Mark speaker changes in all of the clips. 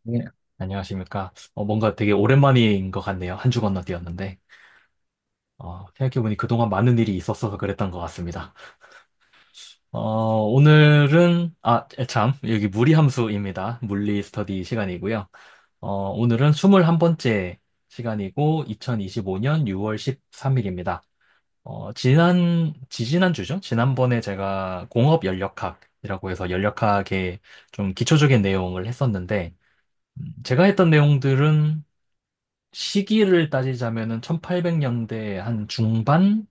Speaker 1: 네. 안녕하십니까. 뭔가 되게 오랜만인 것 같네요. 한 주 건너뛰었는데. 생각해보니 그동안 많은 일이 있었어서 그랬던 것 같습니다. 오늘은, 참, 여기 무리함수입니다. 물리 스터디 시간이고요. 오늘은 21번째 시간이고, 2025년 6월 13일입니다. 지지난주죠? 지난번에 제가 공업 연력학이라고 해서 연력학의 좀 기초적인 내용을 했었는데, 제가 했던 내용들은 시기를 따지자면은 1800년대 한 중반까지의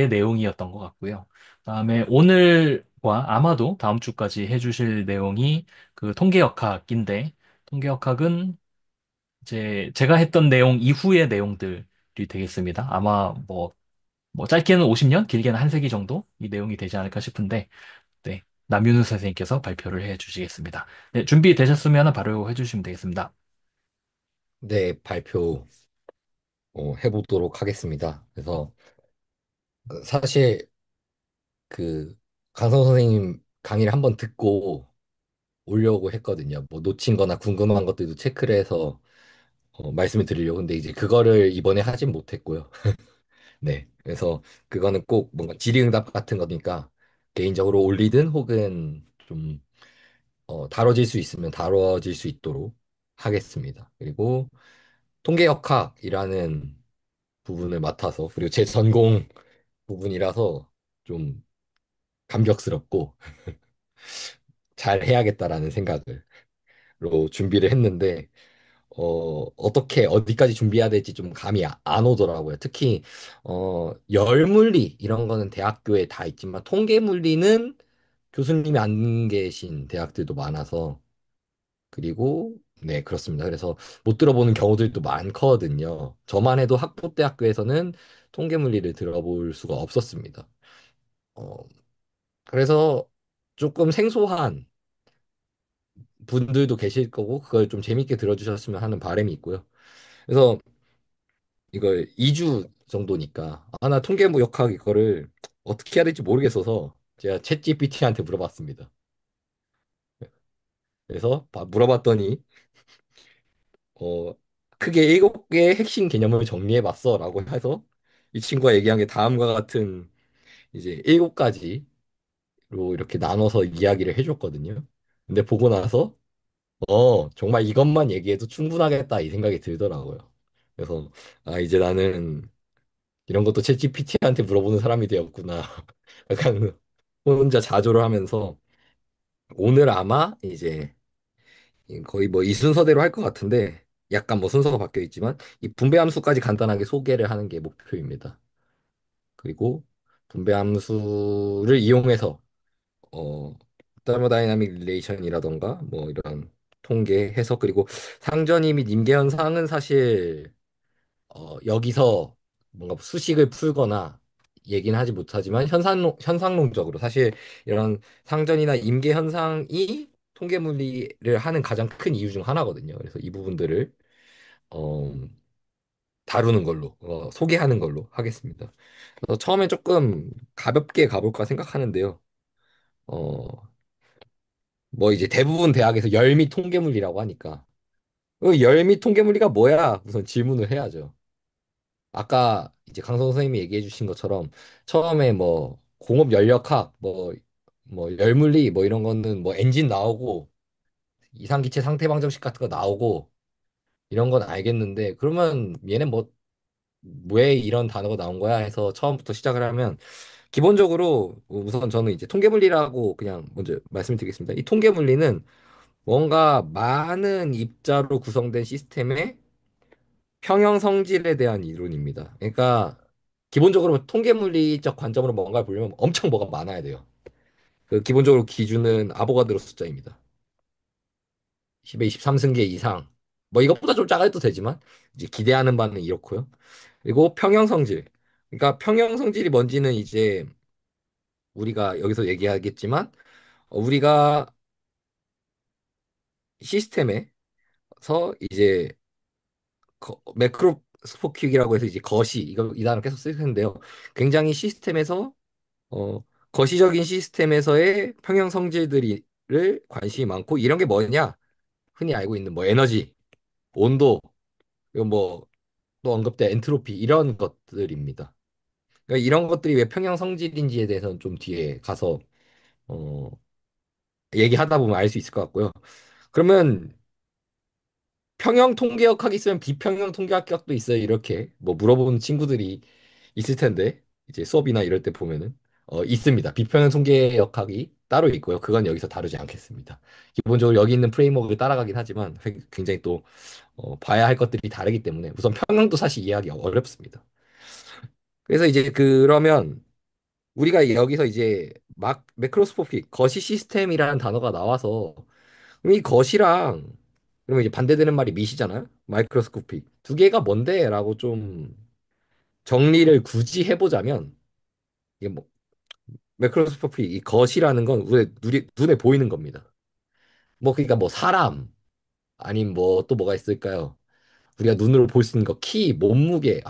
Speaker 1: 내용이었던 것 같고요. 그다음에 오늘과 아마도 다음 주까지 해주실 내용이 그 통계역학인데, 통계역학은 이제 제가 했던 내용 이후의 내용들이 되겠습니다. 아마 뭐 짧게는 50년, 길게는 한 세기 정도 이 내용이 되지 않을까 싶은데, 네. 남윤우 선생님께서 발표를 해 주시겠습니다. 네, 준비되셨으면 바로 해주시면 되겠습니다.
Speaker 2: 네, 발표 해보도록 하겠습니다. 그래서 사실 그 강성 선생님 강의를 한번 듣고 오려고 했거든요. 뭐 놓친 거나 궁금한 것들도 체크를 해서 말씀을 드리려고. 근데 이제 그거를 이번에 하진 못했고요. 네. 그래서 그거는 꼭 뭔가 질의응답 같은 거니까 개인적으로 올리든 혹은 좀 다뤄질 수 있으면 다뤄질 수 있도록 하겠습니다. 그리고 통계역학이라는 부분을 맡아서, 그리고 제 전공 부분이라서 좀 감격스럽고 잘 해야겠다라는 생각으로 준비를 했는데, 어떻게 어디까지 준비해야 될지 좀 감이 안 오더라고요. 특히 열물리 이런 거는 대학교에 다 있지만 통계물리는 교수님이 안 계신 대학들도 많아서, 그리고 네, 그렇습니다. 그래서 못 들어보는 경우들도 많거든요. 저만 해도 학부대학교에서는 통계물리를 들어볼 수가 없었습니다. 어, 그래서 조금 생소한 분들도 계실 거고, 그걸 좀 재밌게 들어주셨으면 하는 바람이 있고요. 그래서 이걸 2주 정도니까, 나 통계무역학 이거를 어떻게 해야 될지 모르겠어서 제가 챗 GPT한테 물어봤습니다. 그래서 물어봤더니 어, 크게 7개의 핵심 개념을 정리해봤어라고 해서 이 친구가 얘기한 게 다음과 같은 이제 7가지로 이렇게 나눠서 이야기를 해줬거든요. 근데 보고 나서 정말 이것만 얘기해도 충분하겠다 이 생각이 들더라고요. 그래서 이제 나는 이런 것도 챗GPT한테 물어보는 사람이 되었구나. 약간 혼자 자조를 하면서 오늘 아마 이제 거의 뭐 이 순서대로 할 것 같은데, 약간 뭐 순서가 바뀌어 있지만 이 분배 함수까지 간단하게 소개를 하는 게 목표입니다. 그리고 분배 함수를 이용해서 어 테르모다이나믹 릴레이션이라던가 뭐 이런 통계 해석, 그리고 상전이 및 임계 현상은 사실 여기서 뭔가 수식을 풀거나 얘기는 하지 못하지만 현상론적으로 사실 이런 상전이나 임계 현상이 통계 물리를 하는 가장 큰 이유 중 하나거든요. 그래서 이 부분들을 어, 다루는 걸로, 소개하는 걸로 하겠습니다. 그래서 처음에 조금 가볍게 가볼까 생각하는데요. 어, 뭐 이제 대부분 대학에서 열미 통계물리라고 하니까 열미 통계물리가 뭐야? 우선 질문을 해야죠. 아까 이제 강성 선생님이 얘기해 주신 것처럼 처음에 뭐 공업 연력학 뭐 열물리 뭐 이런 거는 뭐 엔진 나오고 이상기체 상태 방정식 같은 거 나오고 이런 건 알겠는데, 그러면 얘는 뭐 왜 이런 단어가 나온 거야 해서 처음부터 시작을 하면, 기본적으로 우선 저는 이제 통계물리라고 그냥 먼저 말씀드리겠습니다. 이 통계물리는 뭔가 많은 입자로 구성된 시스템의 평형 성질에 대한 이론입니다. 그러니까 기본적으로 통계물리적 관점으로 뭔가를 보려면 엄청 뭐가 많아야 돼요. 그 기본적으로 기준은 아보가드로 숫자입니다. 10의 23승계 이상. 뭐 이것보다 좀 작아도 되지만 이제 기대하는 바는 이렇고요. 그리고 평형 성질. 그러니까 평형 성질이 뭔지는 이제 우리가 여기서 얘기하겠지만, 우리가 시스템에서 이제 매크로스코픽이라고 해서 이제 거시, 이거 이 단어 계속 쓸 텐데요. 굉장히 시스템에서 어, 거시적인 시스템에서의 평형 성질들을 관심이 많고, 이런 게 뭐냐? 흔히 알고 있는 뭐 에너지, 온도, 그리고 뭐 또 언급된 엔트로피 이런 것들입니다. 그러니까 이런 것들이 왜 평형 성질인지에 대해서는 좀 뒤에 가서 어, 얘기하다 보면 알 수 있을 것 같고요. 그러면 평형 통계학학이 있으면 비평형 통계학도 있어요. 이렇게 뭐 물어보는 친구들이 있을 텐데 이제 수업이나 이럴 때 보면은 있습니다. 비평형 통계역학이 따로 있고요. 그건 여기서 다루지 않겠습니다. 기본적으로 여기 있는 프레임워크를 따라가긴 하지만 굉장히 또 봐야 할 것들이 다르기 때문에 우선 평형도 사실 이해하기 어렵습니다. 그래서 이제 그러면 우리가 여기서 이제 막 매크로스코픽 거시 시스템이라는 단어가 나와서 그럼 이 거시랑 그러면 이제 반대되는 말이 미시잖아요. 마이크로스코픽 두 개가 뭔데라고 좀 정리를 굳이 해보자면 이게 뭐 매크로스코픽 이 것이라는 건 눈에 보이는 겁니다. 뭐 그러니까 뭐 사람 아니면 뭐 또 뭐가 있을까요? 우리가 눈으로 볼 수 있는 거 키, 몸무게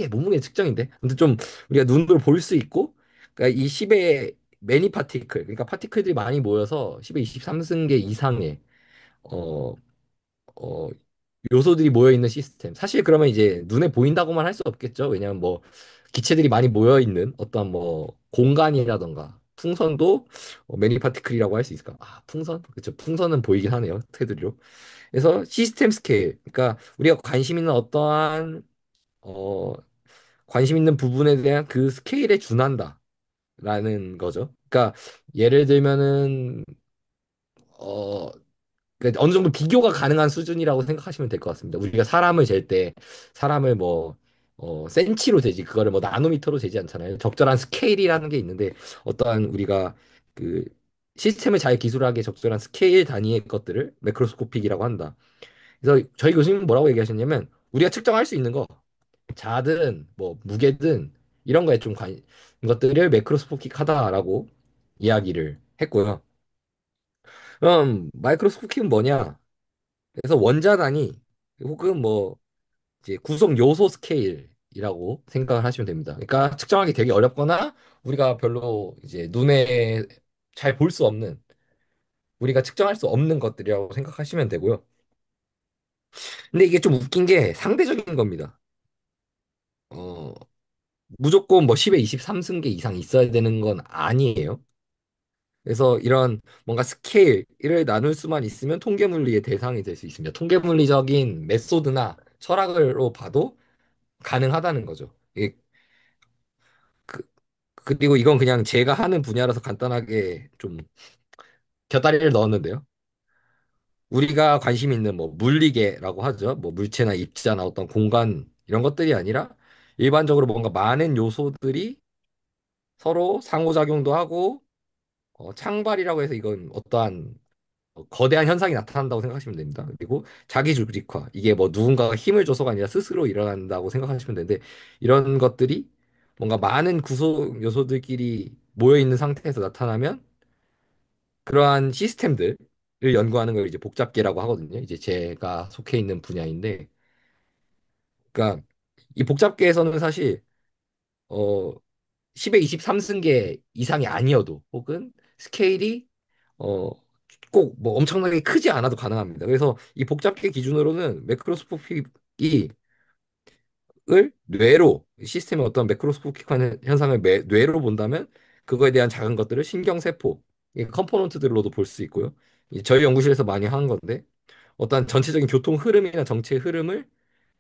Speaker 2: 몸무게 측정인데 근데 좀 우리가 눈으로 볼 수 있고 그러니까 이 10의 매니 파티클 그러니까 파티클들이 많이 모여서 10의 23승계 이상의 어, 어, 요소들이 모여 있는 시스템. 사실 그러면 이제 눈에 보인다고만 할 수 없겠죠. 왜냐하면 뭐 기체들이 많이 모여 있는 어떤 뭐 공간이라던가 풍선도 매니 파티클이라고 할 수 있을까? 아, 풍선? 그렇죠. 풍선은 보이긴 하네요. 테두리로. 그래서 시스템 스케일. 그러니까 우리가 관심 있는 어떠한 어 관심 있는 부분에 대한 그 스케일에 준한다라는 거죠. 그러니까 예를 들면은 어 그러니까 어느 정도 비교가 가능한 수준이라고 생각하시면 될 것 같습니다. 우리가 사람을 잴 때 사람을 뭐 센치로 재지 그거를 뭐 나노미터로 재지 않잖아요. 적절한 스케일이라는 게 있는데 어떠한 우리가 그 시스템을 잘 기술하기에 적절한 스케일 단위의 것들을 매크로스코픽이라고 한다. 그래서 저희 교수님은 뭐라고 얘기하셨냐면 우리가 측정할 수 있는 거 자든 뭐 무게든 이런 거에 좀 것들을 매크로스코픽하다라고 이야기를 했고요. 그럼 마이크로스코픽은 뭐냐? 그래서 원자 단위 혹은 뭐 이제 구성 요소 스케일이라고 생각을 하시면 됩니다. 그러니까 측정하기 되게 어렵거나 우리가 별로 이제 눈에 잘 볼 수 없는 우리가 측정할 수 없는 것들이라고 생각하시면 되고요. 근데 이게 좀 웃긴 게 상대적인 겁니다. 어, 무조건 뭐 10에 23승계 이상 있어야 되는 건 아니에요. 그래서 이런 뭔가 스케일을 나눌 수만 있으면 통계물리의 대상이 될 수 있습니다. 통계물리적인 메소드나 철학으로 봐도 가능하다는 거죠. 그, 그리고 이건 그냥 제가 하는 분야라서 간단하게 좀 곁다리를 넣었는데요. 우리가 관심 있는 뭐 물리계라고 하죠. 뭐 물체나 입자나 어떤 공간 이런 것들이 아니라 일반적으로 뭔가 많은 요소들이 서로 상호작용도 하고 창발이라고 해서 이건 어떠한 거대한 현상이 나타난다고 생각하시면 됩니다. 그리고 자기 조직화 이게 뭐 누군가가 힘을 줘서가 아니라 스스로 일어난다고 생각하시면 되는데 이런 것들이 뭔가 많은 구성 요소들끼리 모여 있는 상태에서 나타나면 그러한 시스템들을 연구하는 걸 이제 복잡계라고 하거든요. 이제 제가 속해 있는 분야인데, 그러니까 이 복잡계에서는 사실 어 10의 23승계 이상이 아니어도 혹은 스케일이 어 꼭 뭐 엄청나게 크지 않아도 가능합니다. 그래서 이 복잡계 기준으로는 매크로스코픽이 을 뇌로 시스템의 어떤 매크로스코픽한 현상을 뇌로 본다면 그거에 대한 작은 것들을 신경세포 이 컴포넌트들로도 볼 수 있고요. 저희 연구실에서 많이 하는 건데 어떤 전체적인 교통 흐름이나 정체의 흐름을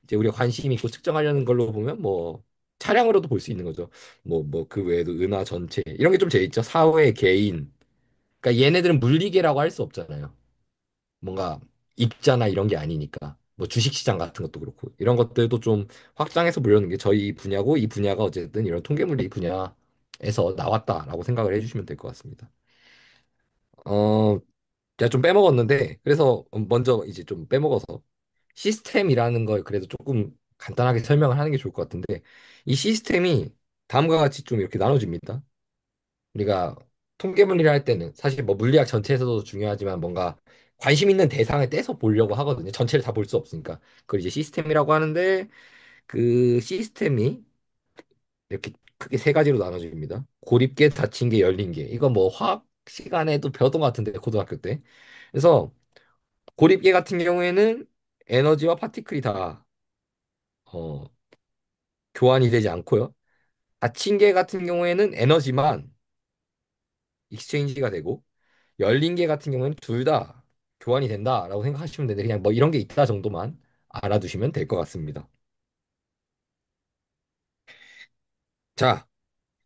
Speaker 2: 이제 우리가 관심 있고 측정하려는 걸로 보면 뭐 차량으로도 볼 수 있는 거죠. 뭐 그 외에도 은하 전체 이런 게 좀 재있죠. 사회 개인. 그러니까 얘네들은 물리계라고 할 수 없잖아요. 뭔가 입자나 이런 게 아니니까 뭐 주식시장 같은 것도 그렇고 이런 것들도 좀 확장해서 보려는 게 저희 분야고 이 분야가 어쨌든 이런 통계물리 분야에서 나왔다라고 생각을 해주시면 될 것 같습니다. 어, 제가 좀 빼먹었는데 그래서 먼저 이제 좀 빼먹어서 시스템이라는 걸 그래도 조금 간단하게 설명을 하는 게 좋을 것 같은데 이 시스템이 다음과 같이 좀 이렇게 나눠집니다. 우리가 통계물리를 할 때는 사실 뭐 물리학 전체에서도 중요하지만 뭔가 관심 있는 대상을 떼서 보려고 하거든요. 전체를 다 볼 수 없으니까. 그걸 이제 시스템이라고 하는데 그 시스템이 이렇게 크게 세 가지로 나눠집니다. 고립계, 닫힌 계, 열린 계. 이거 뭐 화학 시간에도 배웠던 것 같은데 고등학교 때. 그래서 고립계 같은 경우에는 에너지와 파티클이 다 어, 교환이 되지 않고요. 닫힌계 같은 경우에는 에너지만 익스체인지가 되고 열린 계 같은 경우에는 둘 다 교환이 된다라고 생각하시면 되는데 그냥 뭐 이런 게 있다 정도만 알아두시면 될 것 같습니다. 자,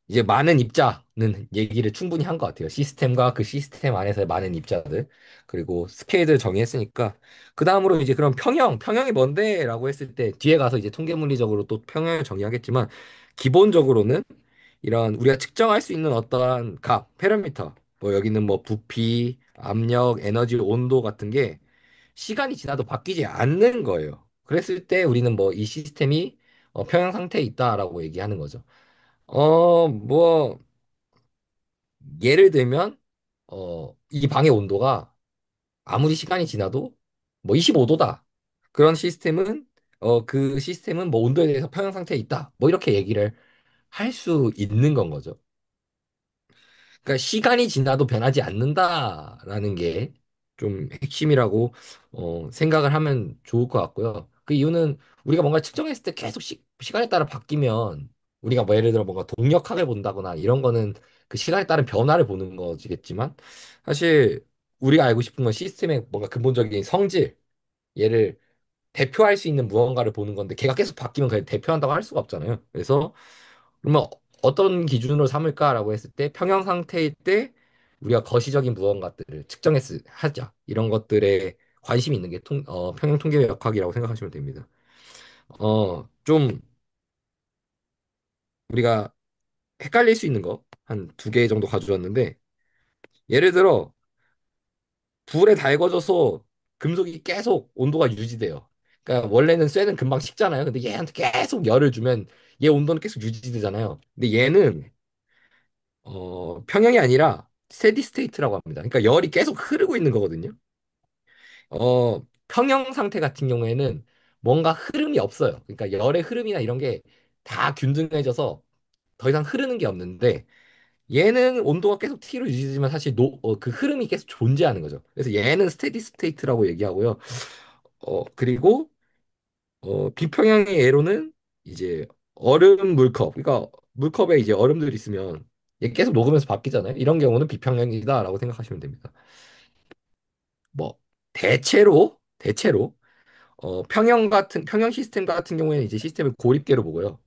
Speaker 2: 이제 많은 입자는 얘기를 충분히 한 것 같아요. 시스템과 그 시스템 안에서의 많은 입자들 그리고 스케일을 정의했으니까 그 다음으로 이제 그럼 평형이 뭔데?라고 했을 때 뒤에 가서 이제 통계물리적으로 또 평형을 정의하겠지만 기본적으로는 이런 우리가 측정할 수 있는 어떠한 값, 패러미터, 뭐 여기는 뭐 부피, 압력, 에너지, 온도 같은 게 시간이 지나도 바뀌지 않는 거예요. 그랬을 때 우리는 뭐 이 시스템이 평형 상태에 있다라고 얘기하는 거죠. 뭐 예를 들면 이 방의 온도가 아무리 시간이 지나도 뭐 25도다. 그런 시스템은 그 시스템은 뭐 온도에 대해서 평형 상태에 있다. 뭐 이렇게 얘기를 할 수 있는 건 거죠. 그러니까 시간이 지나도 변하지 않는다라는 게 좀 핵심이라고 생각을 하면 좋을 것 같고요. 그 이유는 우리가 뭔가 측정했을 때 계속 시간에 따라 바뀌면 우리가 뭐 예를 들어 뭔가 동력학을 본다거나 이런 거는 그 시간에 따른 변화를 보는 거지겠지만 사실 우리가 알고 싶은 건 시스템의 뭔가 근본적인 성질, 얘를 대표할 수 있는 무언가를 보는 건데 걔가 계속 바뀌면 그걸 대표한다고 할 수가 없잖아요. 그래서 그러면 어떤 기준으로 삼을까라고 했을 때 평형 상태일 때 우리가 거시적인 무언가들을 하자 이런 것들에 관심이 있는 게 평형 통계학이라고 생각하시면 됩니다. 좀 우리가 헷갈릴 수 있는 거 한 두 개 정도 가져왔는데 예를 들어 불에 달궈져서 금속이 계속 온도가 유지돼요. 그러니까 원래는 쇠는 금방 식잖아요. 근데 얘한테 계속 열을 주면 얘 온도는 계속 유지되잖아요. 근데 얘는 평형이 아니라 스테디 스테이트라고 합니다. 그러니까 열이 계속 흐르고 있는 거거든요. 평형 상태 같은 경우에는 뭔가 흐름이 없어요. 그러니까 열의 흐름이나 이런 게 다 균등해져서 더 이상 흐르는 게 없는데 얘는 온도가 계속 T로 유지되지만 사실 그 흐름이 계속 존재하는 거죠. 그래서 얘는 스테디 스테이트라고 얘기하고요. 그리고 비평형의 예로는 이제 얼음 물컵. 그러니까 물컵에 이제 얼음들이 있으면 얘 계속 녹으면서 바뀌잖아요. 이런 경우는 비평형이다라고 생각하시면 됩니다. 뭐 대체로 평형 시스템 같은 경우에는 이제 시스템을 고립계로 보고요.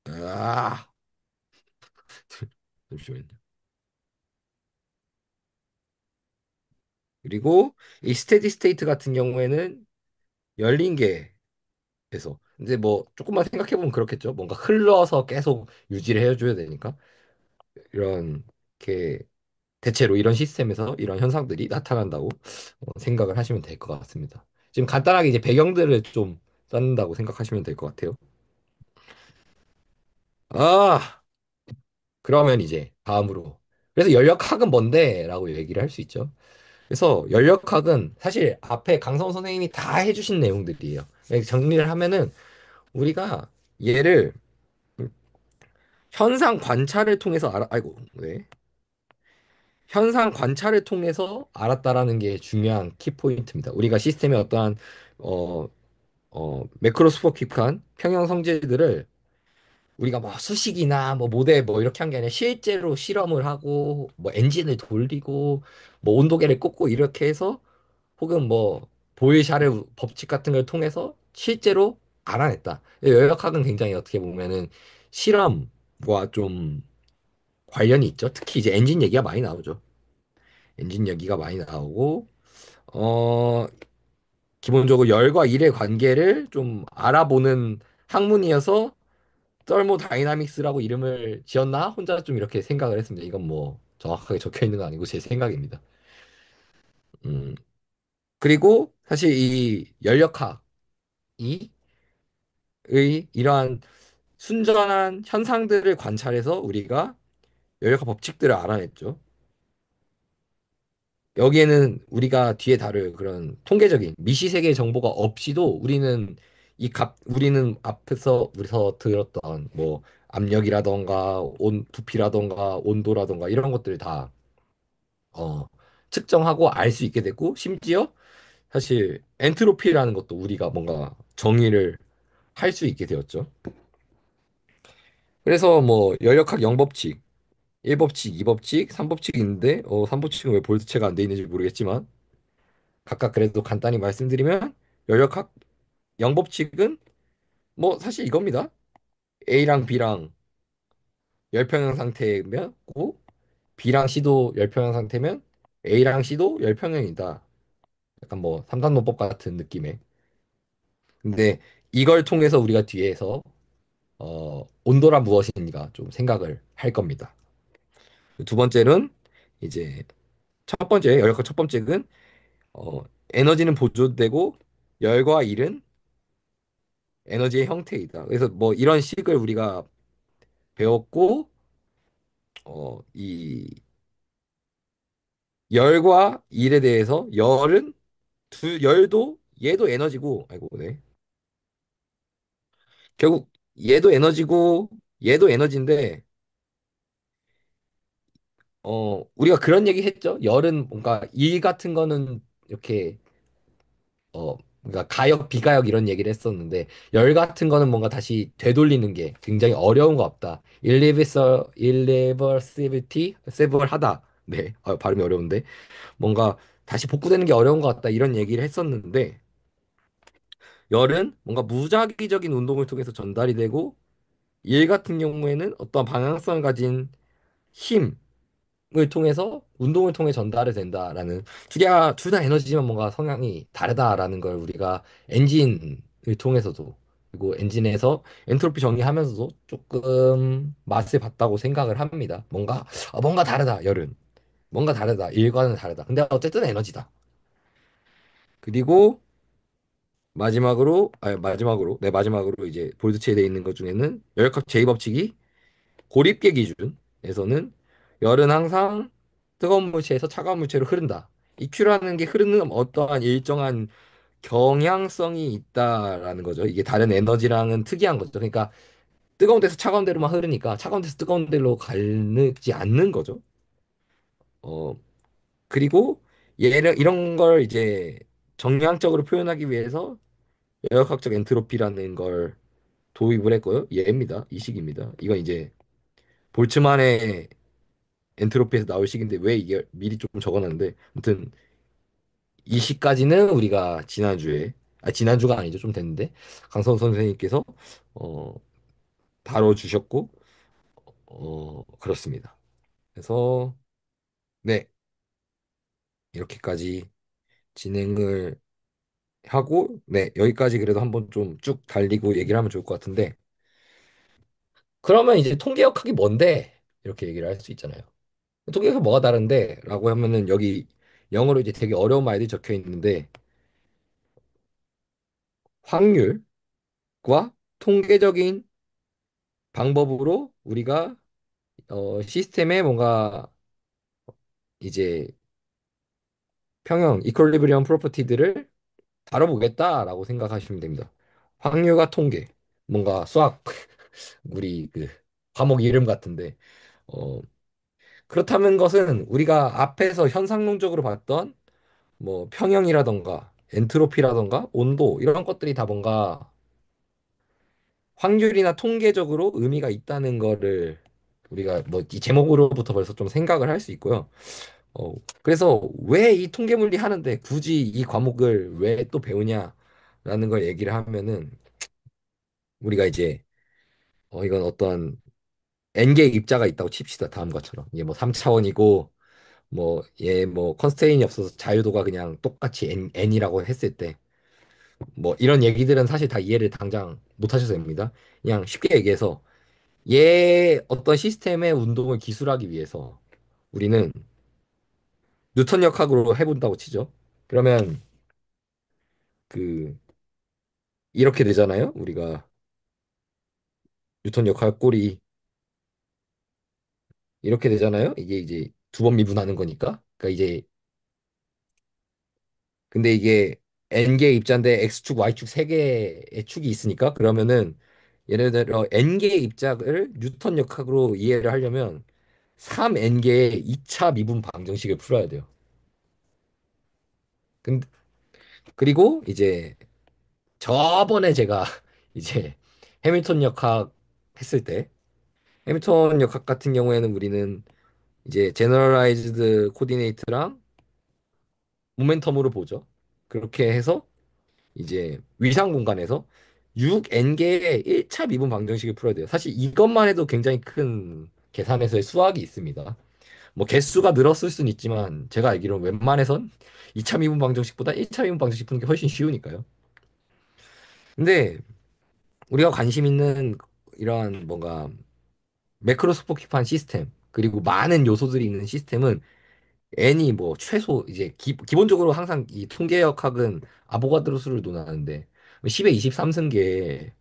Speaker 2: 아, 잠시만요. 그리고 이 스테디 스테이트 같은 경우에는 열린 계에서 이제 뭐 조금만 생각해 보면 그렇겠죠. 뭔가 흘러서 계속 유지를 해줘야 되니까 이런 게 대체로 이런 시스템에서 이런 현상들이 나타난다고 생각을 하시면 될 것 같습니다. 지금 간단하게 이제 배경들을 좀 쌓는다고 생각하시면 될 것 같아요. 아, 그러면 이제 다음으로. 그래서 연력학은 뭔데? 라고 얘기를 할 수 있죠. 그래서 연력학은 사실 앞에 강성 선생님이 다 해주신 내용들이에요. 정리를 하면은 우리가 얘를 현상 관찰을 통해서 아이고, 네. 현상 관찰을 통해서 알았다라는 게 중요한 키포인트입니다. 우리가 시스템의 어떠한 어, 매크로스코픽한 평형 성질들을 우리가 뭐 수식이나 뭐 모델 뭐 이렇게 한 게 아니라 실제로 실험을 하고 뭐 엔진을 돌리고 뭐 온도계를 꽂고 이렇게 해서 혹은 뭐 보일샤르 법칙 같은 걸 통해서 실제로 알아냈다. 열역학은 굉장히 어떻게 보면은 실험과 좀 관련이 있죠. 특히 이제 엔진 얘기가 많이 나오죠. 엔진 얘기가 많이 나오고 어 기본적으로 열과 일의 관계를 좀 알아보는 학문이어서 서모다이나믹스라고 이름을 지었나? 혼자 좀 이렇게 생각을 했습니다. 이건 뭐 정확하게 적혀 있는 건 아니고 제 생각입니다. 음, 그리고 사실 이 연력학이 이러한 순전한 현상들을 관찰해서 우리가 연력학 법칙들을 알아냈죠. 여기에는 우리가 뒤에 다룰 그런 통계적인 미시세계 정보가 없이도 우리는 앞에서 우리서 들었던 뭐 압력이라던가 부피라던가 온도라던가 이런 것들을 다 어, 측정하고 알 수 있게 됐고, 심지어 사실 엔트로피라는 것도 우리가 뭔가 정의를 할 수 있게 되었죠. 그래서 뭐 열역학 0법칙, 1법칙, 2법칙, 3법칙이 있는데 3법칙은 왜 볼트체가 안 돼 있는지 모르겠지만 각각 그래도 간단히 말씀드리면 열역학 0법칙은 뭐 사실 이겁니다. A랑 B랑 열평형 상태면 고 B랑 C도 열평형 상태면 A랑 C도 열평형이다. 약간 뭐 삼단노법 같은 느낌의. 근데 이걸 통해서 우리가 뒤에서 온도란 무엇인가 좀 생각을 할 겁니다. 두 번째는 이제 첫 번째 열과 첫 번째는 어, 에너지는 보존되고 열과 일은 에너지의 형태이다. 그래서 뭐 이런 식을 우리가 배웠고 이 열과 일에 대해서 열은 두 열도 얘도 에너지고 아이고 네. 결국 얘도 에너지고 얘도 에너지인데 우리가 그런 얘기 했죠. 열은 뭔가 일 같은 거는 이렇게 그러니까 가역, 비가역 이런 얘기를 했었는데 열 같은 거는 뭔가 다시 되돌리는 게 굉장히 어려운 거 없다. irreversibility, sever하다. 네, 발음이 어려운데 뭔가 다시 복구되는 게 어려운 것 같다 이런 얘기를 했었는데 열은 뭔가 무작위적인 운동을 통해서 전달이 되고 일 같은 경우에는 어떤 방향성을 가진 힘 을 통해서 운동을 통해 전달이 된다라는 둘 다 에너지지만 뭔가 성향이 다르다라는 걸 우리가 엔진을 통해서도 그리고 엔진에서 엔트로피 정리하면서도 조금 맛을 봤다고 생각을 합니다. 뭔가 다르다 열은 뭔가 다르다 일과는 다르다. 근데 어쨌든 에너지다. 그리고 마지막으로 이제 볼트치에 돼 있는 것 중에는 열역 제2법칙이 고립계 기준에서는 열은 항상 뜨거운 물체에서 차가운 물체로 흐른다. 이 Q라는 게 흐르는 어떠한 일정한 경향성이 있다라는 거죠. 이게 다른 에너지랑은 특이한 거죠. 그러니까 뜨거운 데서 차가운 데로만 흐르니까 차가운 데서 뜨거운 데로 가지 않는 거죠. 어, 그리고 얘를 이런 걸 이제 정량적으로 표현하기 위해서 역학적 엔트로피라는 걸 도입을 했고요. 얘입니다. 이 식입니다. 이건 이제 볼츠만의 엔트로피에서 나올 식인데 왜 이게 미리 좀 적어놨는데 아무튼 이 시까지는 우리가 지난주가 아니죠 좀 됐는데 강선 선생님께서 어 다뤄주셨고 그렇습니다. 그래서 네 이렇게까지 진행을 하고 네 여기까지 그래도 한번 좀 쭉 달리고 얘기를 하면 좋을 것 같은데 그러면 이제 통계역학이 뭔데 이렇게 얘기를 할 수 있잖아요. 통계역학 뭐가 다른데? 라고 하면은 여기 영어로 이제 되게 어려운 말들이 적혀 있는데 확률과 통계적인 방법으로 우리가 시스템의 뭔가 이제 평형, 이퀄리브리엄 프로퍼티들을 다뤄보겠다라고 생각하시면 됩니다. 확률과 통계, 뭔가 수학, 우리 그 과목 이름 같은데 어, 그렇다는 것은 우리가 앞에서 현상론적으로 봤던 뭐 평형이라던가 엔트로피라던가 온도 이런 것들이 다 뭔가 확률이나 통계적으로 의미가 있다는 거를 우리가 뭐 이 제목으로부터 벌써 좀 생각을 할 수 있고요. 그래서 왜 이 통계물리 하는데 굳이 이 과목을 왜 또 배우냐라는 걸 얘기를 하면은 우리가 이제 이건 어떤 n개의 입자가 있다고 칩시다. 다음 것처럼. 이게 뭐 3차원이고 뭐 얘 뭐 컨스트레인이 없어서 자유도가 그냥 똑같이 n이라고 했을 때 뭐 이런 얘기들은 사실 다 이해를 당장 못 하셔도 됩니다. 그냥 쉽게 얘기해서 얘 어떤 시스템의 운동을 기술하기 위해서 우리는 뉴턴 역학으로 해본다고 치죠. 그러면 그 이렇게 되잖아요. 우리가 뉴턴 역할 꼴이 이렇게 되잖아요. 이게 이제 두 번 미분하는 거니까. 그러니까 이제 근데 이게 n개의 입자인데 x축, y축 세 개의 축이 있으니까 그러면은 예를 들어 n개의 입자를 뉴턴 역학으로 이해를 하려면 3n개의 2차 미분 방정식을 풀어야 돼요. 그리고 이제 저번에 제가 이제 해밀턴 역학 했을 때 해밀턴 역학 같은 경우에는 우리는 이제 제너럴라이즈드 코디네이트랑 모멘텀으로 보죠. 그렇게 해서 이제 위상 공간에서 6n개의 1차 미분 방정식을 풀어야 돼요. 사실 이것만 해도 굉장히 큰 계산에서의 수학이 있습니다. 뭐 개수가 늘었을 수는 있지만 제가 알기로는 웬만해선 2차 미분 방정식보다 1차 미분 방정식 푸는 게 훨씬 쉬우니까요. 근데 우리가 관심 있는 이러한 뭔가 매크로스코픽한 시스템 그리고 많은 요소들이 있는 시스템은 n이 뭐 최소 이제 기본적으로 항상 이 통계역학은 아보가드로 수를 논하는데 10의 23승계의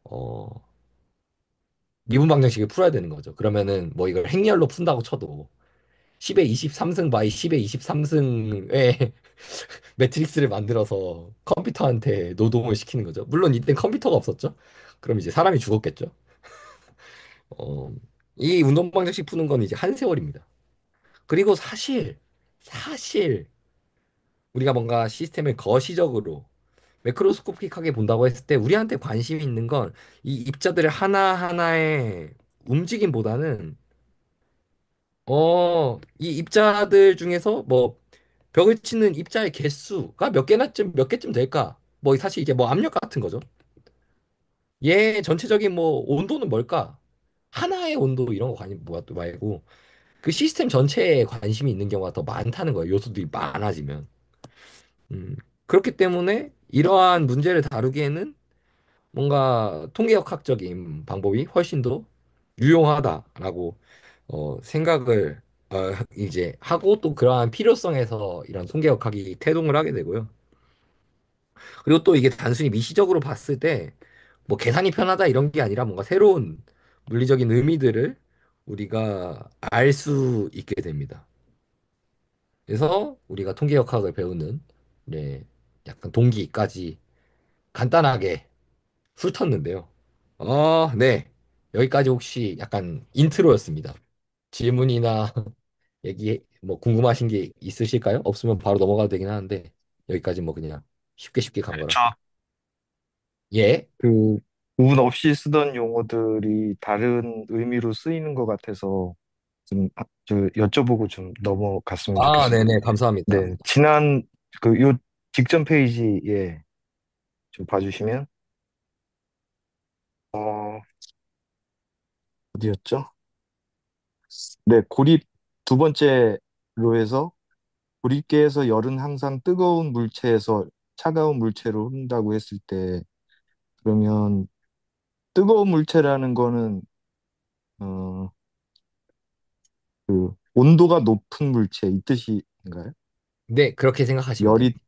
Speaker 2: 어 미분 방정식을 풀어야 되는 거죠. 그러면은 뭐 이걸 행렬로 푼다고 쳐도 10의 23승 바이 10의 23승의 매트릭스를 만들어서 컴퓨터한테 노동을 시키는 거죠. 물론 이땐 컴퓨터가 없었죠. 그럼 이제 사람이 죽었겠죠. 어, 이 운동 방정식 푸는 건 이제 한 세월입니다. 그리고 사실 우리가 뭔가 시스템을 거시적으로 매크로스코픽하게 본다고 했을 때 우리한테 관심이 있는 건 이 입자들의 하나하나의 움직임보다는 이 입자들 중에서 뭐 벽을 치는 입자의 개수가 몇 개쯤 될까? 뭐 사실 이게 뭐 압력 같은 거죠. 얘 전체적인 뭐 온도는 뭘까? 하나의 온도 이런 거 관심 뭐야 또 말고 그 시스템 전체에 관심이 있는 경우가 더 많다는 거예요. 요소들이 많아지면. 음, 그렇기 때문에 이러한 문제를 다루기에는 뭔가 통계역학적인 방법이 훨씬 더 유용하다라고 생각을 이제 하고 또 그러한 필요성에서 이런 통계역학이 태동을 하게 되고요. 그리고 또 이게 단순히 미시적으로 봤을 때 뭐 계산이 편하다 이런 게 아니라 뭔가 새로운 물리적인 의미들을 우리가 알 수 있게 됩니다. 그래서 우리가 통계역학을 배우는 네, 약간 동기까지 간단하게 훑었는데요. 네. 여기까지 혹시 약간 인트로였습니다. 질문이나 얘기 뭐 궁금하신 게 있으실까요? 없으면 바로 넘어가도 되긴 하는데 여기까지 뭐 그냥 쉽게 간
Speaker 3: 저
Speaker 2: 거라서. 예.
Speaker 3: 그 구분 없이 쓰던 용어들이 다른 의미로 쓰이는 것 같아서 좀 여쭤보고 좀 넘어갔으면
Speaker 2: 아,
Speaker 3: 좋겠습니다.
Speaker 2: 네네. 감사합니다.
Speaker 3: 네, 지난 요 직전 페이지에 좀 봐주시면 어, 어디였죠? 네, 고립 두 번째 로에서 고립계에서 열은 항상 뜨거운 물체에서 차가운 물체로 흐른다고 했을 때 그러면 뜨거운 물체라는 거는 어, 그 온도가 높은 물체 이 뜻인가요?
Speaker 2: 네, 그렇게 생각하시면
Speaker 3: 열이
Speaker 2: 됩니다.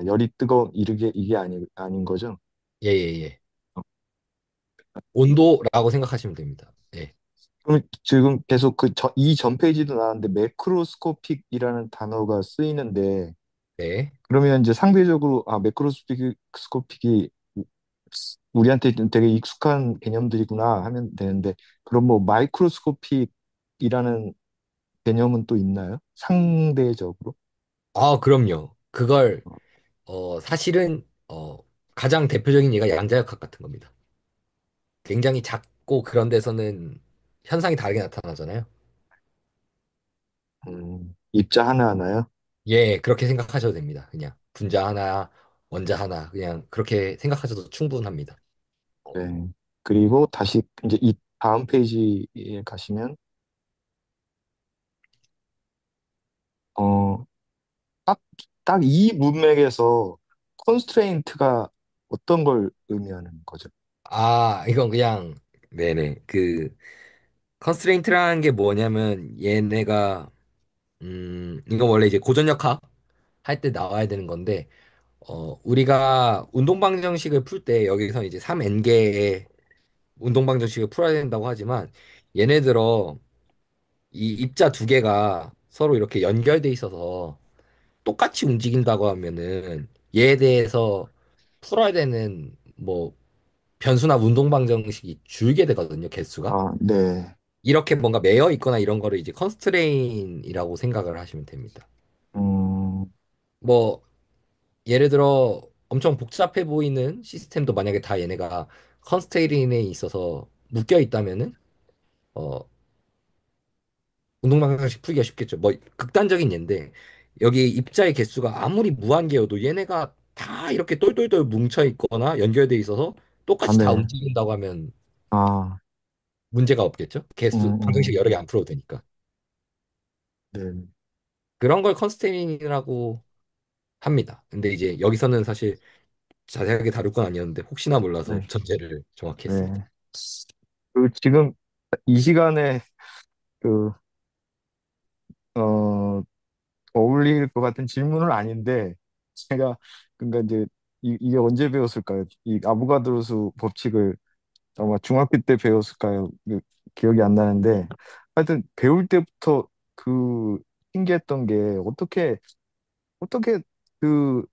Speaker 3: 열이 뜨거운 이게 아닌 거죠?
Speaker 2: 예, 예, 예.
Speaker 3: 어,
Speaker 2: 온도라고 생각하시면 됩니다. 예.
Speaker 3: 그럼 지금 계속 이 전 페이지도 나왔는데 매크로스코픽이라는 단어가 쓰이는데
Speaker 2: 네.
Speaker 3: 그러면 이제 상대적으로 매크로스코픽이 우리한테 되게 익숙한 개념들이구나 하면 되는데 그럼 뭐 마이크로스코픽이라는 개념은 또 있나요? 상대적으로?
Speaker 2: 아, 그럼요. 그걸 사실은 가장 대표적인 예가 양자역학 같은 겁니다. 굉장히 작고 그런 데서는 현상이 다르게 나타나잖아요.
Speaker 3: 입자 하나하나요?
Speaker 2: 예, 그렇게 생각하셔도 됩니다. 그냥 분자 하나, 원자 하나, 그냥 그렇게 생각하셔도 충분합니다.
Speaker 3: 네. 그리고 다시 이제 이 다음 페이지에 가시면 어, 딱, 딱 이 문맥에서 컨스트레인트가 어떤 걸 의미하는 거죠?
Speaker 2: 아, 이건 그냥 네네. 그 컨스트레인트라는 게 뭐냐면 얘네가 이건 원래 이제 고전역학 할 때 나와야 되는 건데 우리가 운동방정식을 풀 때 여기서 이제 3n개의 운동방정식을 풀어야 된다고 하지만 얘네들어 이 입자 두 개가 서로 이렇게 연결돼 있어서 똑같이 움직인다고 하면은 얘에 대해서 풀어야 되는 뭐 변수나 운동 방정식이 줄게 되거든요, 개수가.
Speaker 3: 아, 네.
Speaker 2: 이렇게 뭔가 매여 있거나 이런 거를 이제 컨스트레인이라고 생각을 하시면 됩니다.
Speaker 3: 음,
Speaker 2: 뭐 예를 들어 엄청 복잡해 보이는 시스템도 만약에 다 얘네가 컨스테인에 있어서 묶여 있다면은 어 운동방정식 풀기가 쉽겠죠. 뭐 극단적인 예인데 여기 입자의 개수가 아무리 무한계여도 얘네가 다 이렇게 똘똘똘 뭉쳐 있거나 연결돼 있어서
Speaker 3: 아,
Speaker 2: 똑같이 다
Speaker 3: 네.
Speaker 2: 움직인다고 하면
Speaker 3: 아,
Speaker 2: 문제가 없겠죠. 개수 방정식
Speaker 3: 음,
Speaker 2: 여러 개 안 풀어도 되니까.
Speaker 3: 네.
Speaker 2: 그런 걸 컨스테인이라고 합니다. 근데 이제 여기서는 사실 자세하게 다룰 건 아니었는데 혹시나 몰라서
Speaker 3: 네.
Speaker 2: 전제를 정확히 했습니다.
Speaker 3: 네. 그, 지금 이 시간에 그, 어, 어울릴 것 같은 질문은 아닌데, 제가, 그러니까 이제, 이게 언제 배웠을까요? 이 아보가드로스 법칙을 아마 중학교 때 배웠을까요? 기억이 안 나는데, 하여튼, 배울 때부터 그, 신기했던 게, 어떻게 그,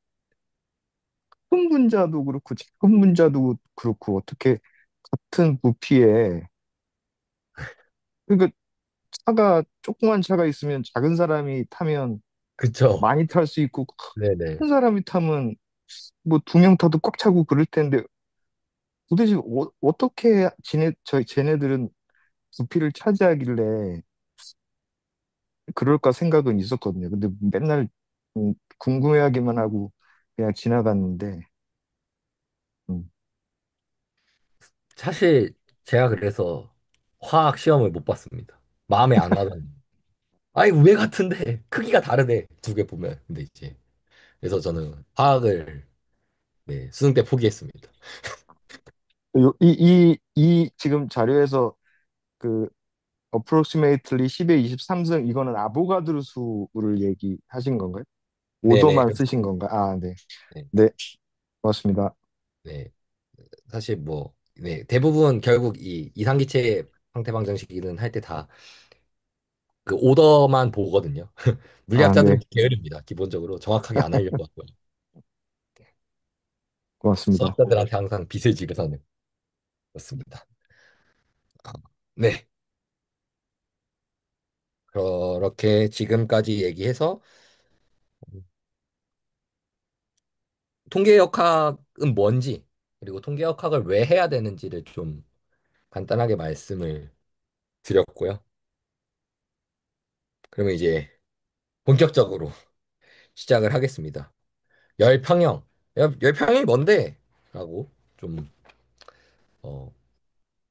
Speaker 3: 큰 분자도 그렇고, 작은 분자도 그렇고, 어떻게 같은 부피에, 그러니까 차가, 조그만 차가 있으면 작은 사람이 타면
Speaker 2: 그쵸?
Speaker 3: 많이 탈 수 있고,
Speaker 2: 네네.
Speaker 3: 큰 사람이 타면 뭐 두 명 타도 꽉 차고 그럴 텐데 도대체 어떻게 쟤네들은 부피를 차지하길래 그럴까 생각은 있었거든요. 근데 맨날 궁금해하기만 하고 그냥 지나갔는데 음.
Speaker 2: 사실 제가 그래서 화학 시험을 못 봤습니다. 마음에 안 와서. 아니 왜 같은데 크기가 다르대 두 개 보면. 근데 이제 그래서 저는 화학을 네, 수능 때 포기했습니다.
Speaker 3: 이 지금 자료에서 그 approximately 10의 23승 이거는 아보가드로 수를 얘기하신 건가요?
Speaker 2: 네네
Speaker 3: 오도만 쓰신 건가? 아, 네.
Speaker 2: 네,
Speaker 3: 네, 고맙습니다.
Speaker 2: 네. 사실 뭐 네, 대부분 결국 이 이상기체 상태 방정식이든 할 때 다 그 오더만 보거든요.
Speaker 3: 아, 네.
Speaker 2: 물리학자들은 게으릅니다. 기본적으로 정확하게 안 하려고 하고요.
Speaker 3: 고맙습니다.
Speaker 2: 수학자들한테 항상 빚을 지르사는 그렇습니다. 아, 네. 그렇게 지금까지 얘기해서 통계역학은 뭔지 그리고 통계역학을 왜 해야 되는지를 좀 간단하게 말씀을 드렸고요. 그러면 이제 본격적으로 시작을 하겠습니다. 열평형. 열평형이 뭔데? 라고 좀 어,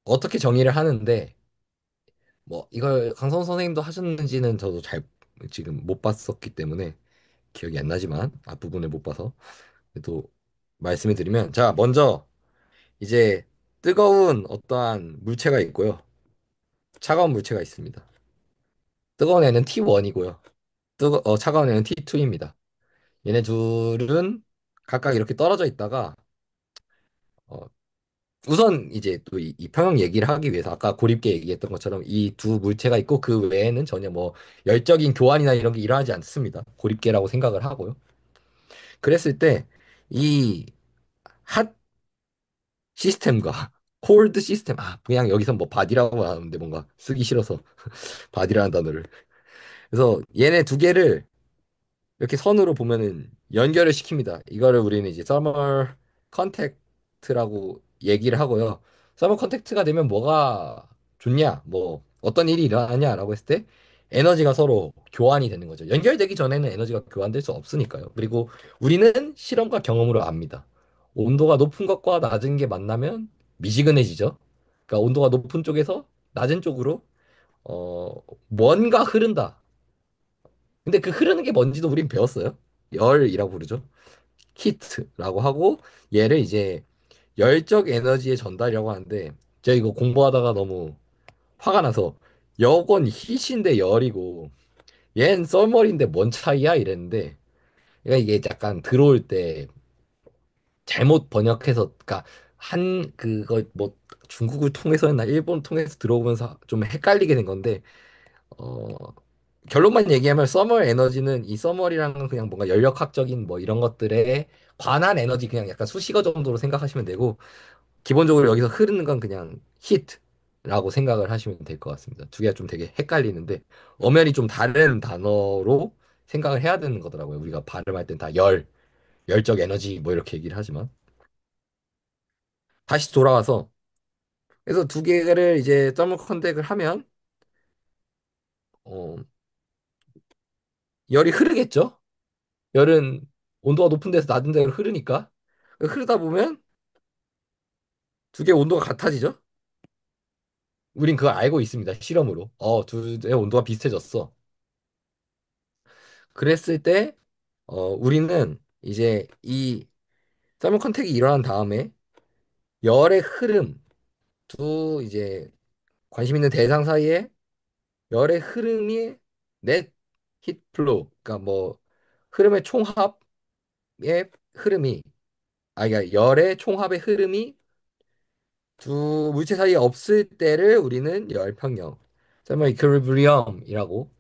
Speaker 2: 어떻게 정의를 하는데 뭐 이걸 강성 선생님도 하셨는지는 저도 잘 지금 못 봤었기 때문에 기억이 안 나지만 앞부분을 못 봐서 또 말씀을 드리면 자 먼저 이제 뜨거운 어떠한 물체가 있고요. 차가운 물체가 있습니다. 뜨거운 애는 T1이고요. 차가운 애는 T2입니다. 얘네 둘은 각각 이렇게 떨어져 있다가 어, 우선 이제 또 이 평형 얘기를 하기 위해서 아까 고립계 얘기했던 것처럼 이 두 물체가 있고 그 외에는 전혀 뭐 열적인 교환이나 이런 게 일어나지 않습니다. 고립계라고 생각을 하고요. 그랬을 때 이 핫 시스템과 콜드 시스템 그냥 여기서 뭐 바디라고 하는데 뭔가 쓰기 싫어서 바디라는 단어를 그래서 얘네 두 개를 이렇게 선으로 보면은 연결을 시킵니다. 이거를 우리는 이제 서멀 컨택트라고 얘기를 하고요. 서멀 컨택트가 되면 뭐가 좋냐, 뭐 어떤 일이 일어나냐라고 했을 때 에너지가 서로 교환이 되는 거죠. 연결되기 전에는 에너지가 교환될 수 없으니까요. 그리고 우리는 실험과 경험으로 압니다. 온도가 높은 것과 낮은 게 만나면 미지근해지죠. 그러니까 온도가 높은 쪽에서 낮은 쪽으로 어, 뭔가 흐른다. 근데 그 흐르는 게 뭔지도 우린 배웠어요. 열이라고 부르죠. 히트라고 하고 얘를 이제 열적 에너지의 전달이라고 하는데 제가 이거 공부하다가 너무 화가 나서 여건 히트인데 열이고 얜 썰머리인데 뭔 차이야 이랬는데 그러니까 이게 약간 들어올 때 잘못 번역해서 그러니까 한 그거 뭐 중국을 통해서였나 일본 통해서 들어오면서 좀 헷갈리게 된 건데 어 결론만 얘기하면 서멀 에너지는 이 서멀이랑은 그냥 뭔가 연력학적인 뭐 이런 것들에 관한 에너지 그냥 약간 수식어 정도로 생각하시면 되고 기본적으로 여기서 흐르는 건 그냥 히트라고 생각을 하시면 될 것 같습니다. 두 개가 좀 되게 헷갈리는데 엄연히 좀 다른 단어로 생각을 해야 되는 거더라고요. 우리가 발음할 땐 다 열, 열적 에너지 뭐 이렇게 얘기를 하지만 다시 돌아와서 그래서 두 개를 이제 더멀 컨택을 하면 어, 열이 흐르겠죠? 열은 온도가 높은 데서 낮은 데로 흐르니까 흐르다 보면 두 개의 온도가 같아지죠? 우린 그걸 알고 있습니다. 실험으로. 두 개의 온도가 비슷해졌어. 그랬을 때 우리는 이제 이 서머 컨택이 일어난 다음에 열의 흐름 이제 관심 있는 대상 사이에 열의 흐름이 넷 히트 플로우 그러니까 뭐 흐름의 총합의 흐름이 그러니까 열의 총합의 흐름이 두 물체 사이에 없을 때를 우리는 열평형 설마 이퀄리브리엄이라고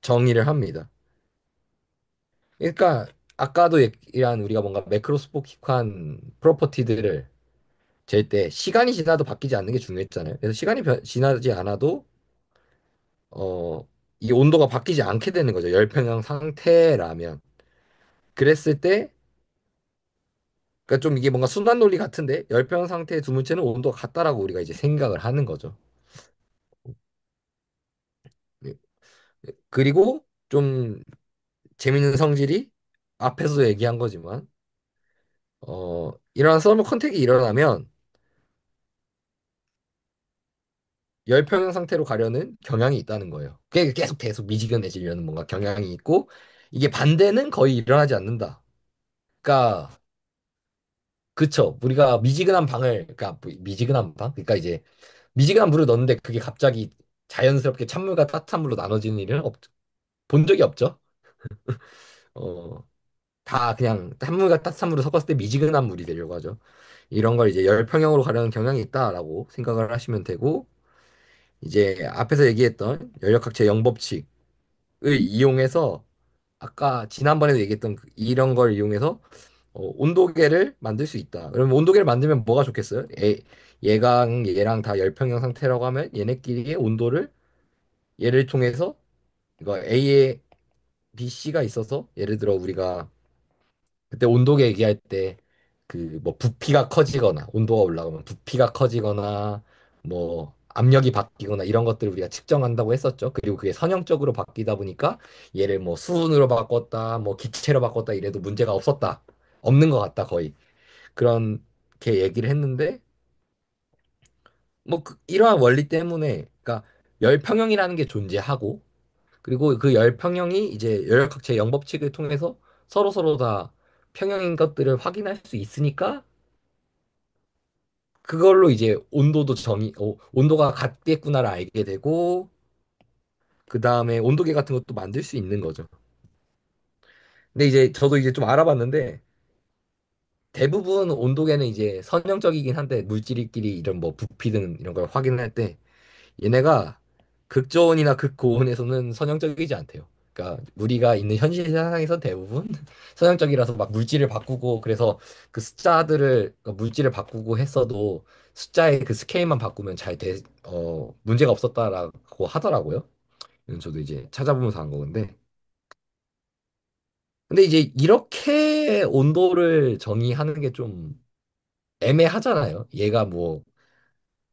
Speaker 2: 정의를 합니다. 그러니까 아까도 얘기한 우리가 뭔가 매크로스코픽한 프로퍼티들을 잴 때 시간이 지나도 바뀌지 않는 게 중요했잖아요. 그래서 시간이 지나지 않아도 어, 이 온도가 바뀌지 않게 되는 거죠. 열평형 상태라면. 그랬을 때 그러니까 좀 이게 뭔가 순환 논리 같은데 열평형 상태의 두 물체는 온도가 같다라고 우리가 이제 생각을 하는 거죠. 네. 그리고 좀 재밌는 성질이 앞에서도 얘기한 거지만 이러한 서머 컨택이 일어나면 열평형 상태로 가려는 경향이 있다는 거예요. 그게 계속 미지근해지려는 뭔가 경향이 있고 이게 반대는 거의 일어나지 않는다. 그러니까 그쵸. 우리가 미지근한 방을 그러니까 뭐 미지근한 방? 그러니까 이제 미지근한 물을 넣는데 그게 갑자기 자연스럽게 찬물과 따뜻한 물로 나눠지는 일은 본 적이 없죠. 어, 다 그냥 찬물과 따뜻한 물을 섞었을 때 미지근한 물이 되려고 하죠. 이런 걸 이제 열평형으로 가려는 경향이 있다라고 생각을 하시면 되고 이제 앞에서 얘기했던 연력학체 영법칙을 이용해서 아까 지난번에도 얘기했던 이런 걸 이용해서 온도계를 만들 수 있다. 그러면 온도계를 만들면 뭐가 좋겠어요? 얘랑 얘랑 다 열평형 상태라고 하면 얘네끼리의 온도를 얘를 통해서 이거 A에 B, C가 있어서 예를 들어 우리가 그때 온도계 얘기할 때 그 뭐 부피가 커지거나 온도가 올라가면 부피가 커지거나 뭐 압력이 바뀌거나 이런 것들을 우리가 측정한다고 했었죠. 그리고 그게 선형적으로 바뀌다 보니까 얘를 뭐 수은으로 바꿨다, 뭐 기체로 바꿨다 이래도 문제가 없었다. 없는 것 같다 거의. 그렇게 얘기를 했는데 뭐 이러한 원리 때문에 그러니까 열평형이라는 게 존재하고 그리고 그 열평형이 이제 열역학체 영법칙을 통해서 서로 다 평형인 것들을 확인할 수 있으니까 그걸로 이제 온도가 같겠구나를 알게 되고 그 다음에 온도계 같은 것도 만들 수 있는 거죠. 근데 이제 저도 이제 좀 알아봤는데 대부분 온도계는 이제 선형적이긴 한데 물질끼리 이런 뭐 부피 등 이런 걸 확인할 때 얘네가 극저온이나 극고온에서는 선형적이지 않대요. 그러니까 우리가 있는 현실 세상에서 대부분 선형적이라서 막 물질을 바꾸고 그래서 그 숫자들을 그러니까 물질을 바꾸고 했어도 숫자의 그 스케일만 바꾸면 문제가 없었다라고 하더라고요. 이건 저도 이제 찾아보면서 한 거건데. 근데 이제 이렇게 온도를 정의하는 게 좀 애매하잖아요. 얘가 뭐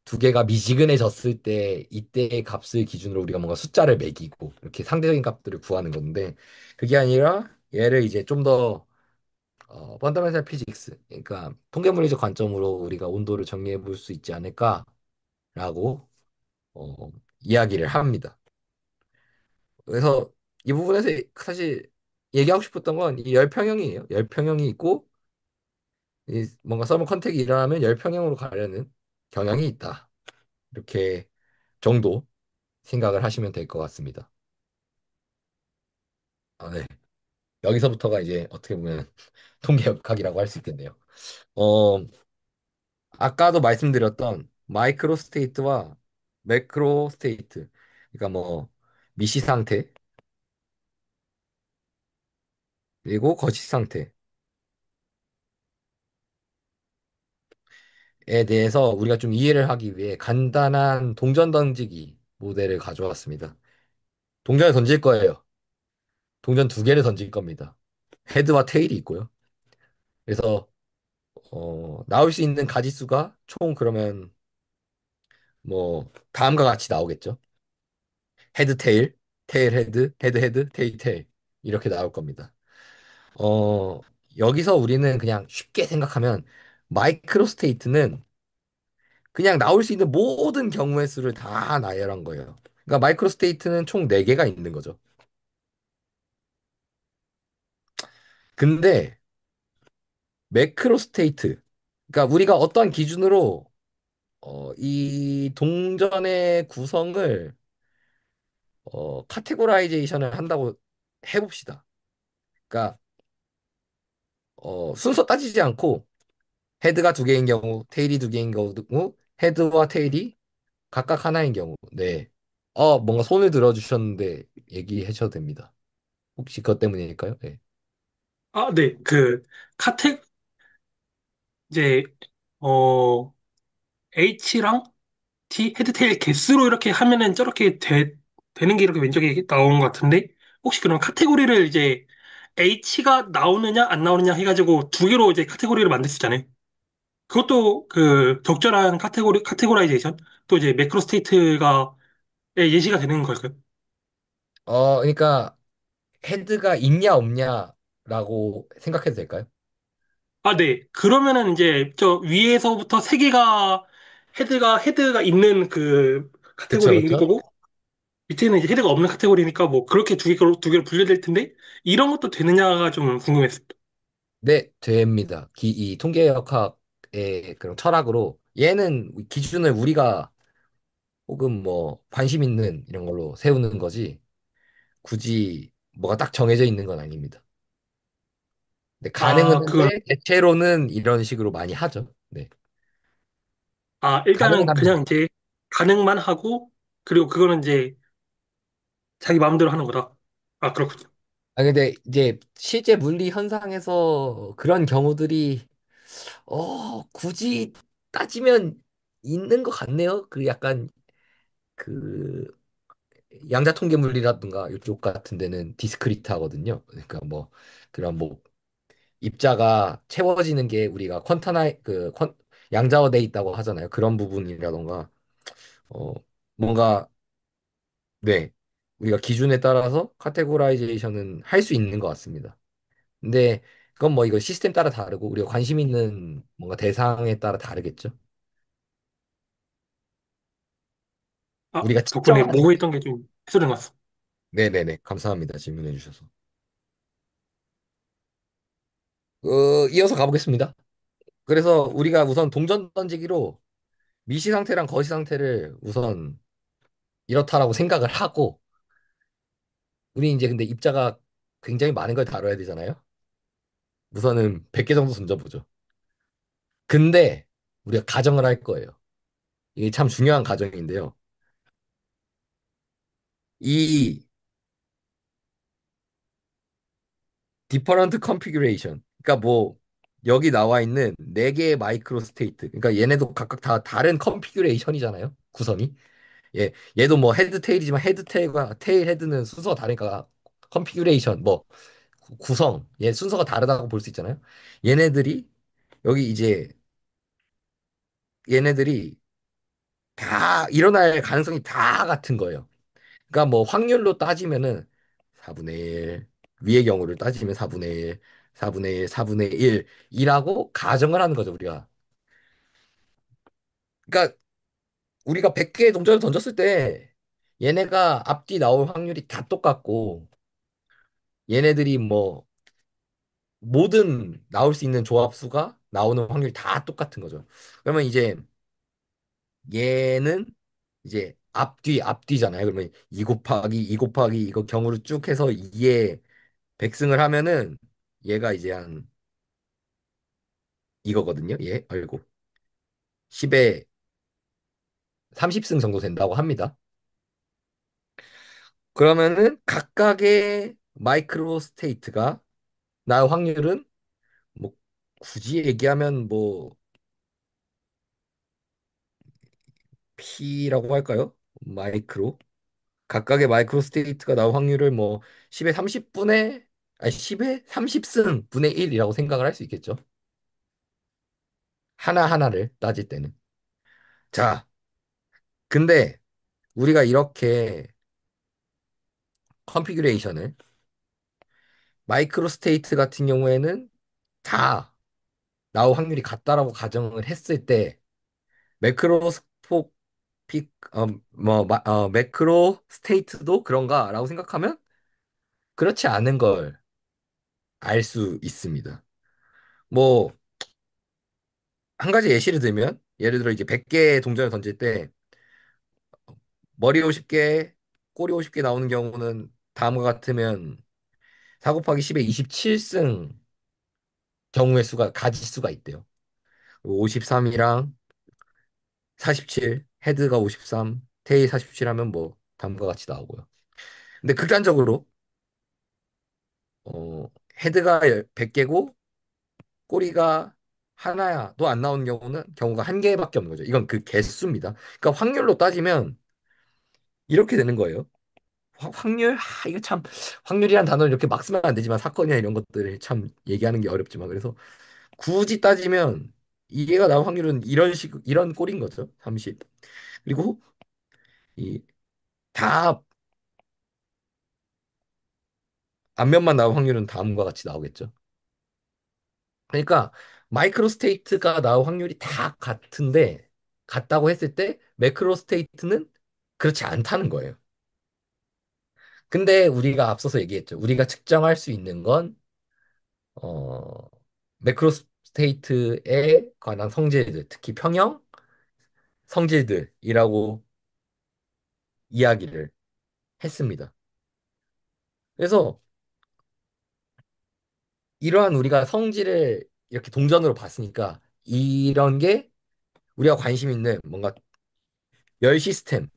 Speaker 2: 두 개가 미지근해졌을 때 이때의 값을 기준으로 우리가 뭔가 숫자를 매기고 이렇게 상대적인 값들을 구하는 건데 그게 아니라 얘를 이제 좀 더 펀더멘탈 피직스 그러니까 통계물리적 관점으로 우리가 온도를 정리해 볼 수 있지 않을까라고 이야기를 합니다. 그래서 이 부분에서 사실 얘기하고 싶었던 건 이 열평형이에요. 열평형이 있고 이 뭔가 서머 컨택이 일어나면 열평형으로 가려는 경향이 있다. 이렇게 정도 생각을 하시면 될 것 같습니다. 네. 여기서부터가 이제 어떻게 보면 통계역학이라고 할 수 있겠네요. 어, 아까도 말씀드렸던 마이크로 스테이트와 매크로 스테이트, 그러니까 뭐 미시 상태 그리고 거시 상태에 대해서 우리가 좀 이해를 하기 위해 간단한 동전 던지기 모델을 가져왔습니다. 동전을 던질 거예요. 동전 두 개를 던질 겁니다. 헤드와 테일이 있고요. 그래서 나올 수 있는 가지수가 총 그러면 뭐 다음과 같이 나오겠죠. 헤드 테일, 테일 헤드, 헤드 헤드, 테일 테일 이렇게 나올 겁니다. 어, 여기서 우리는 그냥 쉽게 생각하면 마이크로 스테이트는 그냥 나올 수 있는 모든 경우의 수를 다 나열한 거예요. 그러니까 마이크로 스테이트는 총 4개가 있는 거죠. 근데 매크로 스테이트, 그러니까 우리가 어떠한 기준으로 이 동전의 구성을 카테고라이제이션을 한다고 해봅시다. 그러니까 순서 따지지 않고 헤드가 2개인 경우, 테일이 2개인 경우, 헤드와 테일이 각각 하나인 경우. 네. 뭔가 손을 들어주셨는데 얘기해 주셔도 됩니다. 혹시 그것 때문일까요? 네.
Speaker 4: 아, 네. 그, 카텍, 이제, 어, H랑 T, 헤드, 테일 개수로 이렇게 하면은 되는 게 이렇게 왼쪽에 나오는 것 같은데, 혹시 그럼 카테고리를 이제 H가 나오느냐, 안 나오느냐 해가지고 두 개로 이제 카테고리를 만들 수 있잖아요. 그것도 그 적절한 카테고라이제이션, 또 이제 매크로 스테이트가 예시가 되는 걸까요?
Speaker 2: 그러니까 헤드가 있냐 없냐라고 생각해도 될까요?
Speaker 4: 아, 네. 그러면은 이제 저 위에서부터 세 개가 헤드가 있는 그
Speaker 2: 그쵸,
Speaker 4: 카테고리인
Speaker 2: 그쵸.
Speaker 4: 거고, 밑에는 이제 헤드가 없는 카테고리니까 뭐 그렇게 두 개로 분류될 텐데, 이런 것도 되느냐가 좀 궁금했습니다.
Speaker 2: 네, 됩니다. 이 통계역학의 그런 철학으로 얘는 기준을 우리가 혹은 뭐 관심 있는 이런 걸로 세우는 거지 굳이 뭐가 딱 정해져 있는 건 아닙니다. 근데 가능은
Speaker 4: 아, 그걸,
Speaker 2: 한데 대체로는 이런 식으로 많이 하죠. 네. 가능은
Speaker 4: 일단은
Speaker 2: 합니다.
Speaker 4: 그냥 이제 가능만 하고, 그리고 그거는 이제 자기 마음대로 하는 거다. 아, 그렇군요.
Speaker 2: 근데 이제 실제 물리 현상에서 그런 경우들이 굳이 따지면 있는 것 같네요. 그 약간 그 양자통계 물리라든가 이쪽 같은 데는 디스크리트 하거든요. 그러니까 뭐 그런 뭐 입자가 채워지는 게 우리가 양자화돼 있다고 하잖아요. 그런 부분이라던가 어 뭔가 네 우리가 기준에 따라서 카테고라이제이션은 할 수 있는 것 같습니다. 근데 그건 뭐 이거 시스템 따라 다르고 우리가 관심 있는 뭔가 대상에 따라 다르겠죠.
Speaker 4: 아,
Speaker 2: 우리가
Speaker 4: 덕분에
Speaker 2: 측정하는
Speaker 4: 모호했던 게 좀 해소된 것 같습니다.
Speaker 2: 네네네 감사합니다. 질문해 주셔서 이어서 가보겠습니다. 그래서 우리가 우선 동전 던지기로 미시 상태랑 거시 상태를 우선 이렇다라고 생각을 하고 우리 이제 근데 입자가 굉장히 많은 걸 다뤄야 되잖아요. 우선은 100개 정도 던져보죠. 근데 우리가 가정을 할 거예요. 이게 참 중요한 가정인데요. 이 디퍼런트 컨피규레이션 그러니까 뭐 여기 나와 있는 4개의 마이크로 스테이트 그러니까 얘네도 각각 다 다른 컨피규레이션이잖아요. 구성이. 얘도 뭐 헤드 테일이지만 헤드 테일과 테일 헤드는 순서가 다르니까 컨피규레이션 뭐 구성 얘 순서가 다르다고 볼 수 있잖아요. 얘네들이 여기 이제 얘네들이 다 일어날 가능성이 다 같은 거예요. 그러니까 뭐 확률로 따지면은 4분의 1 위의 경우를 따지면 4분의 1 4분의 1 4분의 1이라고 가정을 하는 거죠, 우리가. 그러니까 우리가 100개의 동전을 던졌을 때 얘네가 앞뒤 나올 확률이 다 똑같고 얘네들이 뭐 모든 나올 수 있는 조합수가 나오는 확률이 다 똑같은 거죠. 그러면 이제 얘는 이제 앞뒤잖아요. 그러면 2 곱하기 2 곱하기 이거 경우를 쭉 해서 2에 백승을 하면은 얘가 이제 한 이거거든요. 아이고 10에 30승 정도 된다고 합니다. 그러면은 각각의 마이크로 스테이트가 나올 확률은 뭐 굳이 얘기하면 뭐 P라고 할까요? 마이크로 각각의 마이크로 스테이트가 나올 확률을 뭐 10의 30분의 아니, 10에 30승 분의 1이라고 생각을 할 수 있겠죠. 하나하나를 따질 때는. 자, 근데 우리가 이렇게 컨피규레이션을 마이크로 스테이트 같은 경우에는 다 나올 확률이 같다라고 가정을 했을 때 매크로스코픽 매크로 스테이트도 그런가라고 생각하면 그렇지 않은 걸 알 수 있습니다. 뭐 한 가지 예시를 들면 예를 들어 이제 100개 동전을 던질 때 머리 50개, 꼬리 50개 나오는 경우는 다음과 같으면 4 곱하기 10에 27승 경우의 수가 가지수가 있대요. 53이랑 47, 헤드가 53, 테일 47 하면 뭐 다음과 같이 나오고요. 근데 극단적으로 어, 헤드가 100개고 꼬리가 하나야도 안 나오는 경우가 한 개밖에 없는 거죠. 이건 그 개수입니다. 그러니까 확률로 따지면 이렇게 되는 거예요. 확률? 이거 참 확률이란 단어를 이렇게 막 쓰면 안 되지만 사건이나 이런 것들을 참 얘기하는 게 어렵지만 그래서 굳이 따지면 이해가 나올 확률은 이런 꼴인 거죠. 30. 그리고 이 다 앞면만 나올 확률은 다음과 같이 나오겠죠. 그러니까 마이크로 스테이트가 나올 확률이 다 같은데 같다고 했을 때 매크로 스테이트는 그렇지 않다는 거예요. 근데 우리가 앞서서 얘기했죠. 우리가 측정할 수 있는 건 어, 매크로 스테이트에 관한 성질들, 특히 평형 성질들이라고 이야기를 했습니다. 그래서 이러한 우리가 성질을 이렇게 동전으로 봤으니까 이런 게 우리가 관심 있는 뭔가 열 시스템,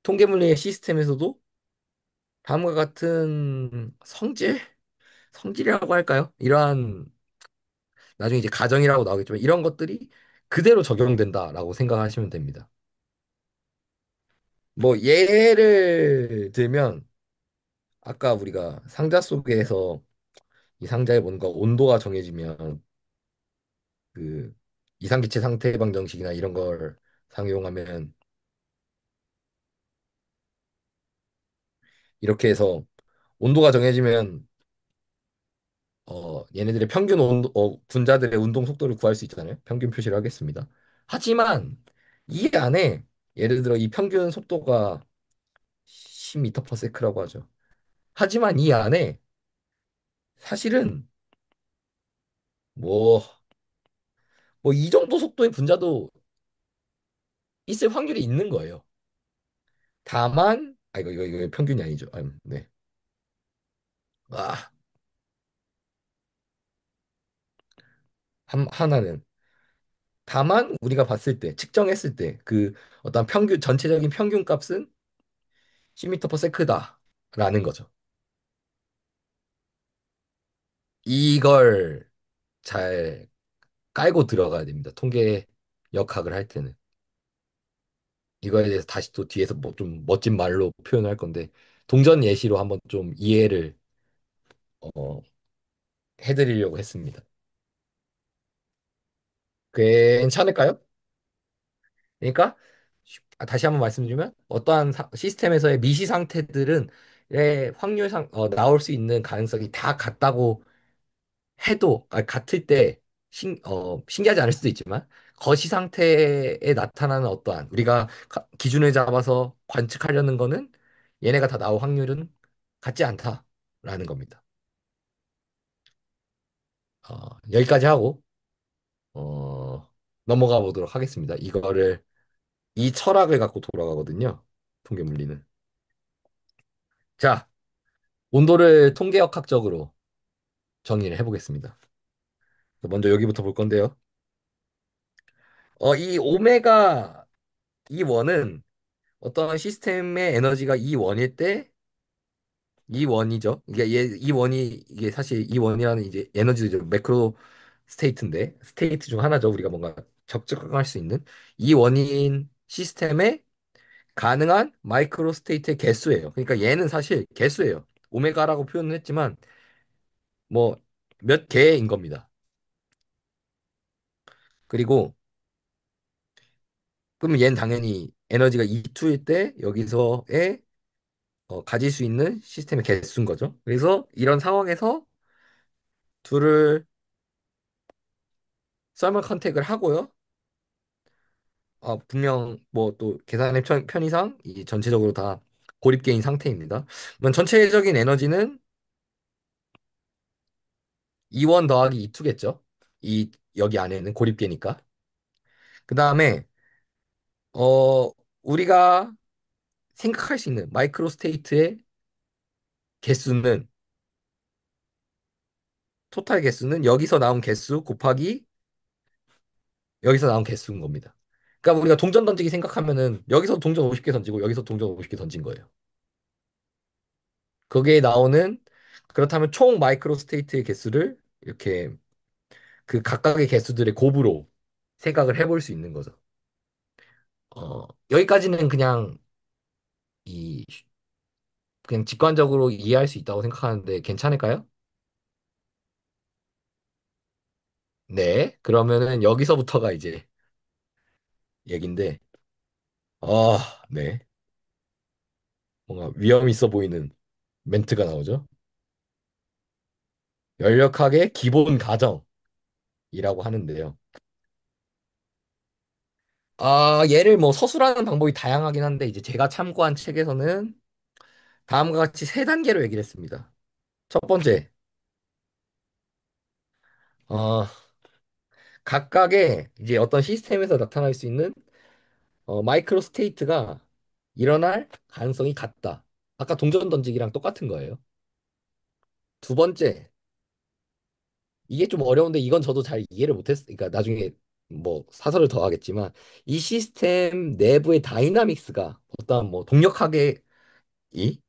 Speaker 2: 통계물리의 시스템에서도 다음과 같은 성질이라고 할까요? 이러한 나중에 이제 가정이라고 나오겠지만 이런 것들이 그대로 적용된다라고 생각하시면 됩니다. 뭐 예를 들면 아까 우리가 상자 속에서 이 상자의 뭔가 온도가 정해지면 그 이상기체 상태 방정식이나 이런 걸 사용하면 이렇게 해서 온도가 정해지면 얘네들의 평균 분자들의 운동 속도를 구할 수 있잖아요. 평균 표시를 하겠습니다. 하지만 이 안에 예를 들어 이 평균 속도가 10m/s라고 하죠. 하지만 이 안에 사실은 뭐 이 정도 속도의 분자도 있을 확률이 있는 거예요. 다만 이거 평균이 아니죠. 네. 아, 하나는 다만 우리가 봤을 때 측정했을 때 그 어떤 전체적인 평균 값은 10m/s다라는 거죠. 이걸 잘 깔고 들어가야 됩니다. 통계 역학을 할 때는. 이거에 대해서 다시 또 뒤에서 뭐 좀 멋진 말로 표현할 건데, 동전 예시로 한번 좀 이해를 어, 해드리려고 했습니다. 괜찮을까요? 그러니까 다시 한번 말씀드리면 어떠한 시스템에서의 미시 상태들은 의 확률상 나올 수 있는 가능성이 다 같다고 해도 같을 때 신기하지 않을 수도 있지만 거시 상태에 나타나는 어떠한 우리가 기준을 잡아서 관측하려는 거는 얘네가 다 나올 확률은 같지 않다라는 겁니다. 여기까지 하고 어, 넘어가 보도록 하겠습니다. 이 철학을 갖고 돌아가거든요. 통계 물리는. 자, 온도를 통계역학적으로 정의를 해보겠습니다. 먼저 여기부터 볼 건데요. 이 오메가 E1은 어떤 시스템의 에너지가 E1일 때 E1이죠. 이게 사실 E1이라는 이제 에너지죠. 매크로 스테이트인데 스테이트 중 하나죠. 우리가 뭔가 적적할 수 있는 E1인 시스템에 가능한 마이크로 스테이트의 개수예요. 그러니까 얘는 사실 개수예요. 오메가라고 표현을 했지만 뭐 몇 개인 겁니다. 그리고 그러면 얘는 당연히 에너지가 E2일 때 여기서의 가질 수 있는 시스템의 개수인 거죠. 그래서 이런 상황에서 둘을 썰물 컨택을 하고요. 분명 뭐 또 계산의 편의상 이 전체적으로 다 고립계인 상태입니다. 그러면 전체적인 에너지는 E1 더하기 E2겠죠. 이 여기 안에는 고립계니까. 그 다음에 우리가 생각할 수 있는 마이크로 스테이트의 개수는 토탈 개수는 여기서 나온 개수 곱하기 여기서 나온 개수인 겁니다. 그러니까 우리가 동전 던지기 생각하면은 여기서 동전 50개 던지고 여기서 동전 50개 던진 거예요. 거기에 나오는 그렇다면 총 마이크로 스테이트의 개수를 이렇게 그 각각의 개수들의 곱으로 생각을 해볼 수 있는 거죠. 여기까지는 이 그냥 직관적으로 이해할 수 있다고 생각하는데 괜찮을까요? 네. 그러면은 여기서부터가 이제 얘긴데, 네. 뭔가 위험 있어 보이는 멘트가 나오죠. 열역학의 기본 가정이라고 하는데요. 얘를 뭐 서술하는 방법이 다양하긴 한데, 이제 제가 참고한 책에서는 다음과 같이 세 단계로 얘기를 했습니다. 첫 번째, 어, 각각의 이제 어떤 시스템에서 나타날 수 있는 마이크로 스테이트가 일어날 가능성이 같다. 아까 동전 던지기랑 똑같은 거예요. 두 번째, 이게 좀 어려운데 이건 저도 잘 이해를 못했어요. 그러니까 나중에 뭐 사설을 더 하겠지만 이 시스템 내부의 다이나믹스가 어떤 뭐 동력학의 이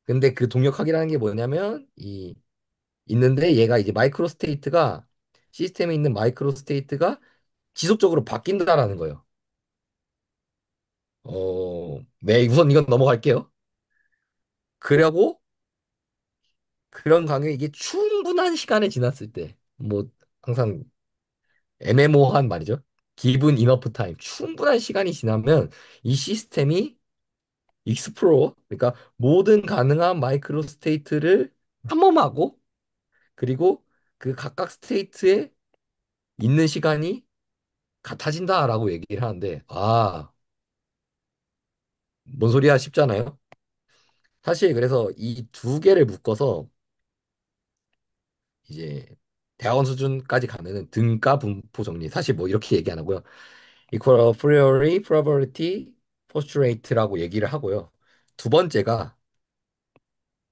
Speaker 2: 근데 그 동력학이라는 게 뭐냐면 이 있는데 얘가 이제 마이크로 스테이트가 시스템에 있는 마이크로 스테이트가 지속적으로 바뀐다라는 거예요. 네, 우선 이건 넘어갈게요. 그리고 그런 강에 이게 충분한 시간이 지났을 때, 뭐 항상 애매모호한 말이죠. 기분 이너프 타임, 충분한 시간이 지나면 이 시스템이 익스플로어, 그러니까 모든 가능한 마이크로 스테이트를 탐험하고 그리고 그 각각 스테이트에 있는 시간이 같아진다라고 얘기를 하는데, 뭔 소리야 싶잖아요. 사실 그래서 이 두 개를 묶어서 이제 대학원 수준까지 가면은 등가 분포 정리, 사실 뭐 이렇게 얘기 안 하고요. equal a priori probability postulate라고 얘기를 하고요. 두 번째가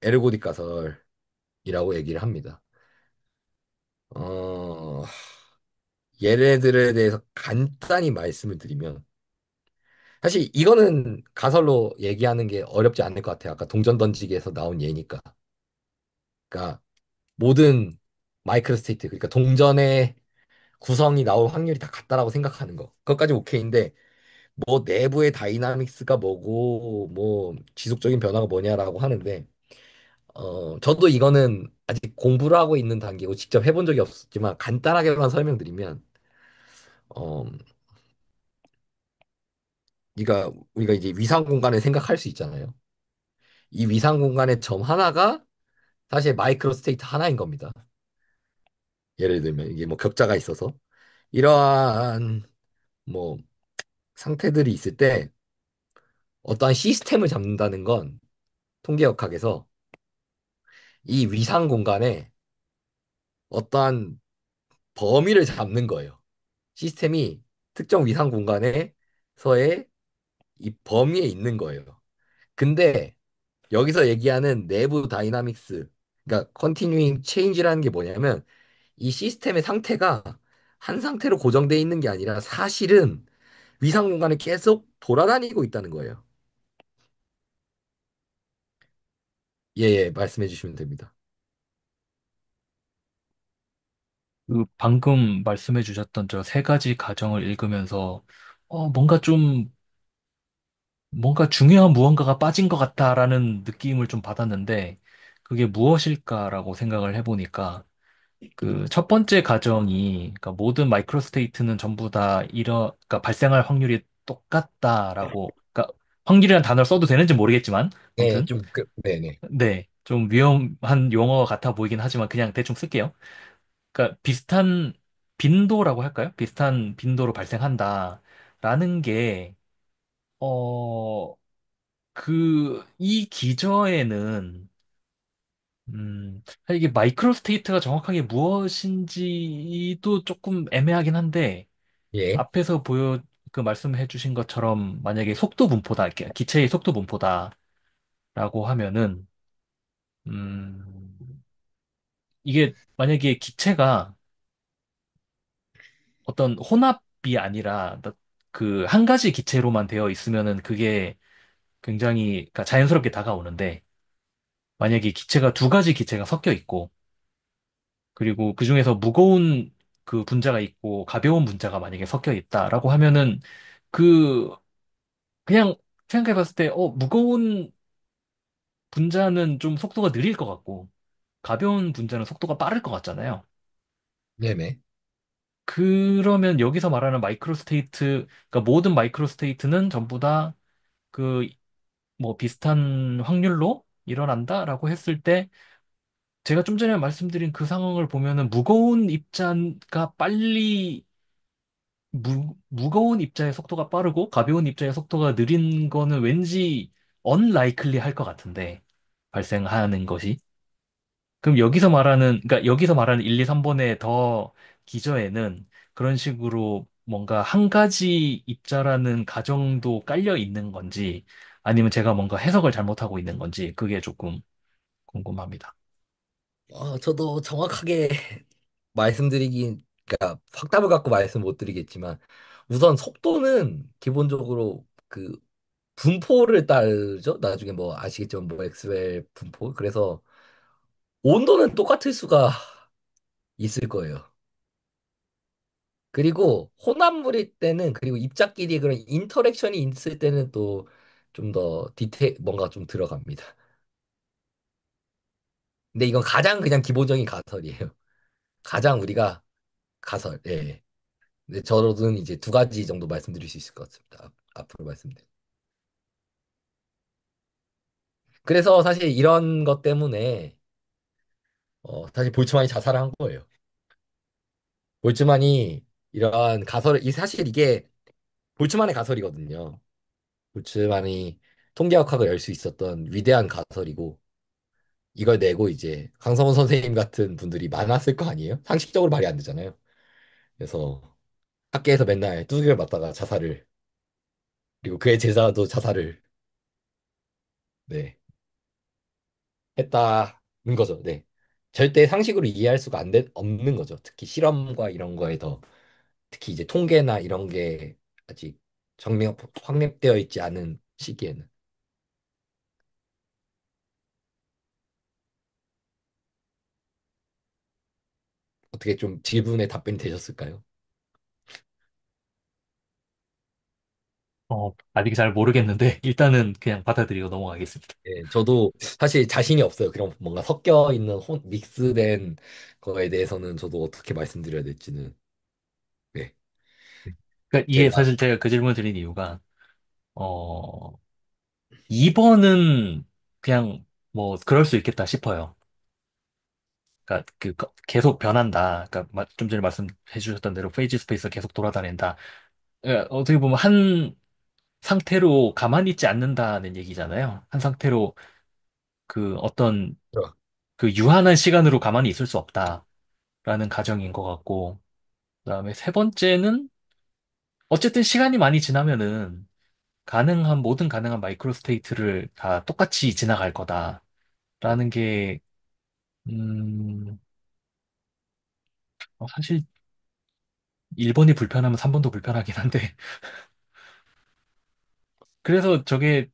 Speaker 2: 에르고딕 가설이라고 얘기를 합니다. 어, 얘네들에 대해서 간단히 말씀을 드리면 사실 이거는 가설로 얘기하는 게 어렵지 않을 것 같아요. 아까 동전 던지기에서 나온 예니까. 그러니까 모든 마이크로 스테이트, 그러니까 동전의 구성이 나올 확률이 다 같다라고 생각하는 거. 그것까지 오케이인데 뭐 내부의 다이나믹스가 뭐고 뭐 지속적인 변화가 뭐냐라고 하는데 저도 이거는 아직 공부를 하고 있는 단계고 직접 해본 적이 없었지만 간단하게만 설명드리면 어 우리가 이제 위상 공간을 생각할 수 있잖아요. 이 위상 공간의 점 하나가 사실 마이크로 스테이트 하나인 겁니다. 예를 들면 이게 뭐 격자가 있어서 이러한 뭐 상태들이 있을 때 어떠한 시스템을 잡는다는 건 통계역학에서 이 위상 공간에 어떠한 범위를 잡는 거예요. 시스템이 특정 위상 공간에서의 이 범위에 있는 거예요. 근데 여기서 얘기하는 내부 다이나믹스, 그러니까 컨티뉴잉 체인지라는 게 뭐냐면 이 시스템의 상태가 한 상태로 고정되어 있는 게 아니라 사실은 위상 공간에 계속 돌아다니고 있다는 거예요. 예, 예, 말씀해 주시면 됩니다.
Speaker 1: 그 방금 말씀해 주셨던 저 세 가지 가정을 읽으면서 뭔가 좀 뭔가 중요한 무언가가 빠진 것 같다라는 느낌을 좀 받았는데 그게 무엇일까라고 생각을 해보니까 그 첫 번째 가정이 그러니까 모든 마이크로 스테이트는 전부 다 그러니까 발생할 확률이 똑같다라고 그러니까 확률이라는 단어를 써도 되는지 모르겠지만
Speaker 2: 네,
Speaker 1: 아무튼
Speaker 2: 좀, 네네.
Speaker 1: 네, 좀 위험한 용어 같아 보이긴 하지만 그냥 대충 쓸게요. 그러니까 비슷한 빈도라고 할까요? 비슷한 빈도로 발생한다라는 게 어, 이 기저에는 사실 이게 마이크로 스테이트가 정확하게 무엇인지도 조금 애매하긴 한데
Speaker 2: 예,
Speaker 1: 앞에서 그 말씀해 주신 것처럼 만약에 속도 분포다, 기체의 속도 분포다라고 하면은 음, 이게 만약에 기체가 어떤 혼합이 아니라 그 한 가지 기체로만 되어 있으면은 그게 굉장히 그러니까 자연스럽게 다가오는데 만약에 기체가 두 가지 기체가 섞여 있고 그리고 그 중에서 무거운 그 분자가 있고 가벼운 분자가 만약에 섞여 있다라고 하면은 그 그냥 생각해 봤을 때 무거운 분자는 좀 속도가 느릴 것 같고 가벼운 분자는 속도가 빠를 것 같잖아요.
Speaker 2: 네네.
Speaker 1: 그러면 여기서 말하는 마이크로 스테이트, 그러니까 모든 마이크로 스테이트는 전부 다 그 뭐 비슷한 확률로 일어난다라고 했을 때 제가 좀 전에 말씀드린 그 상황을 보면은 무거운 입자가 무거운 입자의 속도가 빠르고 가벼운 입자의 속도가 느린 거는 왠지 unlikely 할 것 같은데 발생하는 것이. 그럼 그러니까 여기서 말하는 1, 2, 3번의 더 기저에는 그런 식으로 뭔가 한 가지 입자라는 가정도 깔려 있는 건지 아니면 제가 뭔가 해석을 잘못하고 있는 건지 그게 조금 궁금합니다.
Speaker 2: 저도 정확하게 그러니까 확답을 갖고 말씀 못 드리겠지만, 우선 속도는 기본적으로 그 분포를 따르죠. 나중에 뭐 아시겠지만 뭐 엑스웰 분포. 그래서 온도는 똑같을 수가 있을 거예요. 그리고 혼합물일 때는 그리고 입자끼리 그런 인터랙션이 있을 때는 또 좀 더 뭔가 좀 들어갑니다. 근데 이건 가장 그냥 기본적인 가설이에요. 가장 우리가 가설. 예. 근데 저는 이제 두 가지 정도 말씀드릴 수 있을 것 같습니다. 앞으로 말씀드릴. 그래서 사실 이런 것 때문에 사실 볼츠만이 자살을 한 거예요. 볼츠만이 이러한 가설을 사실 이게 볼츠만의 가설이거든요. 볼츠만이 통계학학을 열 수 있었던 위대한 가설이고 이걸 내고 이제 강성원 선생님 같은 분들이 많았을 거 아니에요? 상식적으로 말이 안 되잖아요. 그래서 학계에서 맨날 두들겨 맞다가 자살을 그리고 그의 제자도 자살을 네, 했다는 거죠. 네. 절대 상식으로 이해할 수가 없는 거죠. 특히 실험과 이런 거에 더 특히 이제 통계나 이런 게 아직 확립되어 있지 않은 시기에는 어떻게 좀 질문에 답변이 되셨을까요?
Speaker 1: 아직 잘 모르겠는데 일단은 그냥 받아들이고 넘어가겠습니다.
Speaker 2: 예, 저도 사실 자신이 없어요. 그런 뭔가 섞여 있는 믹스된 거에 대해서는 저도 어떻게 말씀드려야 될지는. 네.
Speaker 1: 그러니까 이게
Speaker 2: 제가,
Speaker 1: 사실 제가 그 질문을 드린 이유가 어 2번은 그냥 뭐 그럴 수 있겠다 싶어요. 그러니까 계속 변한다. 그러니까 좀 전에 말씀해 주셨던 대로 페이지 스페이스가 계속 돌아다닌다. 그러니까 어떻게 보면 한 상태로 가만히 있지 않는다는 얘기잖아요. 한 상태로 그 어떤 그 유한한 시간으로 가만히 있을 수 없다라는 가정인 것 같고, 그다음에 세 번째는 어쨌든 시간이 많이 지나면은 모든 가능한 마이크로 스테이트를 다 똑같이 지나갈 거다라는 게, 음, 사실 1번이 불편하면 3번도 불편하긴 한데, 그래서 저게,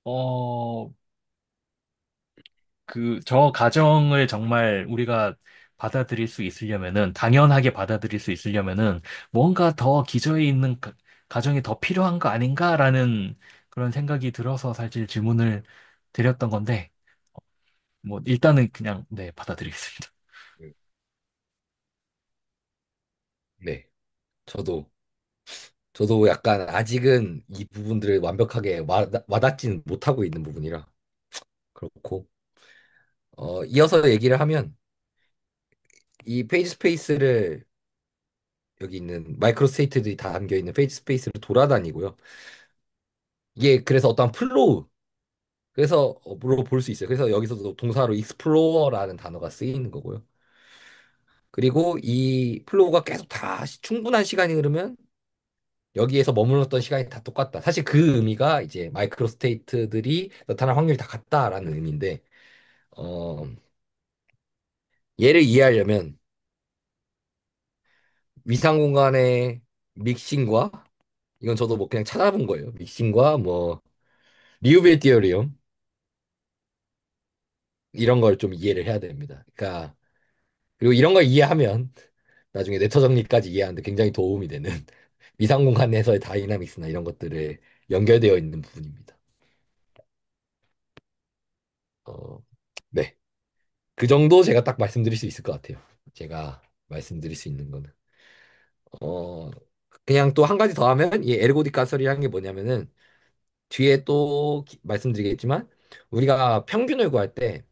Speaker 1: 어, 저 가정을 정말 우리가 받아들일 수 있으려면은, 당연하게 받아들일 수 있으려면은, 뭔가 더 기저에 있는 가정이 더 필요한 거 아닌가라는 그런 생각이 들어서 사실 질문을 드렸던 건데, 뭐 일단은 그냥 네, 받아들이겠습니다.
Speaker 2: 음, 네. 저도 저도 약간 아직은 이 부분들을 완벽하게 와닿지는 못하고 있는 부분이라 그렇고 이어서 얘기를 하면 이 페이지 스페이스를 여기 있는 마이크로 스테이트들이 다 담겨 있는 페이지 스페이스를 돌아다니고요. 이게 그래서 어떤 플로우 그래서 물로 볼 수 있어요. 그래서 여기서도 동사로 explore라는 단어가 쓰이는 거고요. 그리고 이 플로우가 계속 다 충분한 시간이 흐르면 여기에서 머물렀던 시간이 다 똑같다. 사실 그 의미가 이제 마이크로 스테이트들이 나타날 확률이 다 같다라는 의미인데 어, 얘를 이해하려면 위상 공간의 믹싱과 이건 저도 뭐 그냥 찾아본 거예요. 믹싱과 뭐 리우벨 티어리움 이런 걸 좀 이해를 해야 됩니다. 그러니까 그리고 이런 걸 이해하면 나중에 네터 정리까지 이해하는데 굉장히 도움이 되는 위상 공간 내에서의 다이나믹스나 이런 것들에 연결되어 있는 부분입니다. 어, 네. 그 정도 제가 딱 말씀드릴 수 있을 것 같아요. 제가 말씀드릴 수 있는 거는. 어, 그냥 또 한 가지 더 하면 이 에르고딕 가설이라는 게 뭐냐면은 뒤에 또 말씀드리겠지만 우리가 평균을 구할 때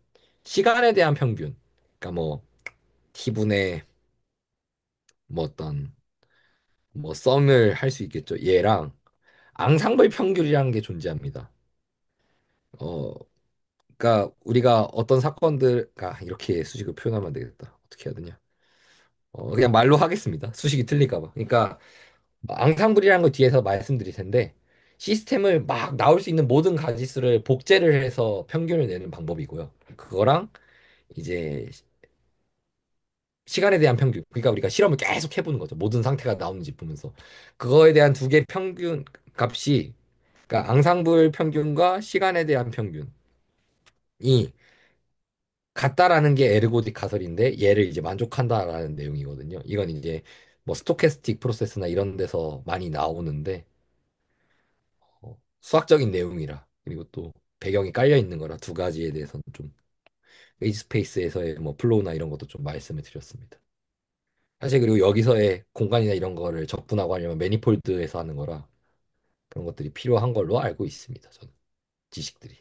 Speaker 2: 시간에 대한 평균, 그러니까 뭐 T분의 뭐 어떤 뭐 썸을 할 수 있겠죠. 얘랑 앙상블 평균이라는 게 존재합니다. 어, 그러니까 우리가 어떤 사건들, 이렇게 수식을 표현하면 안 되겠다. 어떻게 해야 되냐? 그냥 말로 하겠습니다. 수식이 틀릴까 봐. 그러니까 앙상블이라는 거 뒤에서 말씀드릴 텐데 시스템을 막 나올 수 있는 모든 가지수를 복제를 해서 평균을 내는 방법이고요. 그거랑 이제 시간에 대한 평균. 그러니까 우리가 실험을 계속 해보는 거죠. 모든 상태가 나오는지 보면서. 그거에 대한 두 개 평균 값이 그러니까 앙상블 평균과 시간에 대한 평균이 같다라는 게 에르고딕 가설인데 얘를 이제 만족한다라는 내용이거든요. 이건 이제 뭐 스토캐스틱 프로세스나 이런 데서 많이 나오는데 수학적인 내용이라 그리고 또 배경이 깔려 있는 거라 두 가지에 대해서는 좀 웨이지 스페이스에서의 뭐 플로우나 이런 것도 좀 말씀을 드렸습니다. 사실 그리고 여기서의 공간이나 이런 거를 적분하고 하려면 매니폴드에서 하는 거라 그런 것들이 필요한 걸로 알고 있습니다. 저는 지식들이.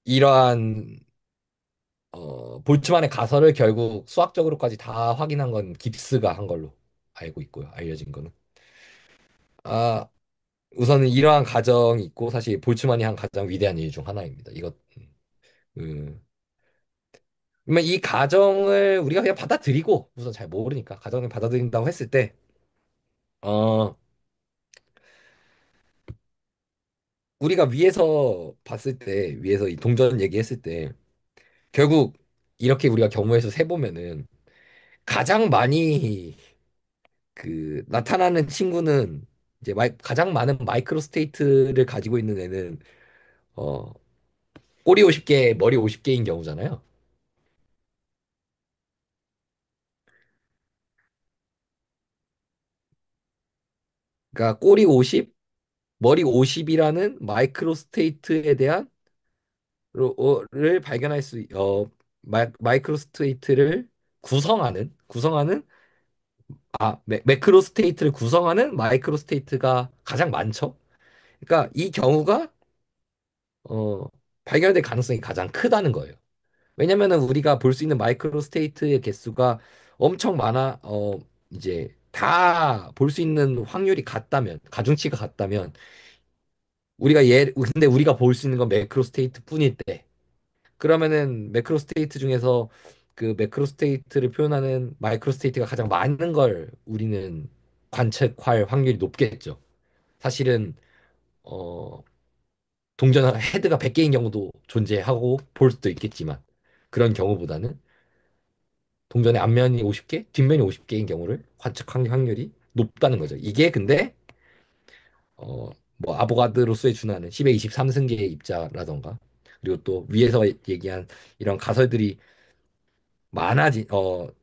Speaker 2: 이러한 볼츠만의 가설을 결국 수학적으로까지 다 확인한 건 깁스가 한 걸로 알고 있고요. 알려진 거는. 아, 우선은 이러한 가정이 있고 사실 볼츠만이 한 가장 위대한 일 중 하나입니다. 이것 음, 그러면 이 가정을 우리가 그냥 받아들이고 우선 잘 모르니까 가정을 받아들인다고 했을 때 어, 우리가 위에서 봤을 때 위에서 이 동전 얘기했을 때 결국 이렇게 우리가 경우에서 세 보면은 가장 많이 그 나타나는 친구는 이제 가장 많은 마이크로 스테이트를 가지고 있는 애는 어 꼬리 50개, 머리 50개인 경우잖아요. 그러니까 꼬리 50, 머리 50이라는 마이크로 스테이트에 대한 를 발견할 수 마이크로 스테이트를 구성하는 매크로 스테이트를 구성하는 마이크로 스테이트가 가장 많죠. 그러니까 이 경우가 어 발견될 가능성이 가장 크다는 거예요. 왜냐면은 우리가 볼 수 있는 마이크로 스테이트의 개수가 엄청 많아, 이제 다 볼 수 있는 확률이 같다면, 가중치가 같다면, 근데 우리가 볼 수 있는 건 매크로 스테이트 뿐일 때, 그러면은 매크로 스테이트 중에서 그 매크로 스테이트를 표현하는 마이크로 스테이트가 가장 많은 걸 우리는 관측할 확률이 높겠죠. 사실은, 어, 동전 헤드가 100개인 경우도 존재하고 볼 수도 있겠지만, 그런 경우보다는 동전의 앞면이 50개, 뒷면이 50개인 경우를 관측할 확률이 높다는 거죠. 이게 근데 어, 뭐 아보가드로스에 준하는 10의 23승계의 입자라던가 그리고 또 위에서 얘기한 이런 가설들이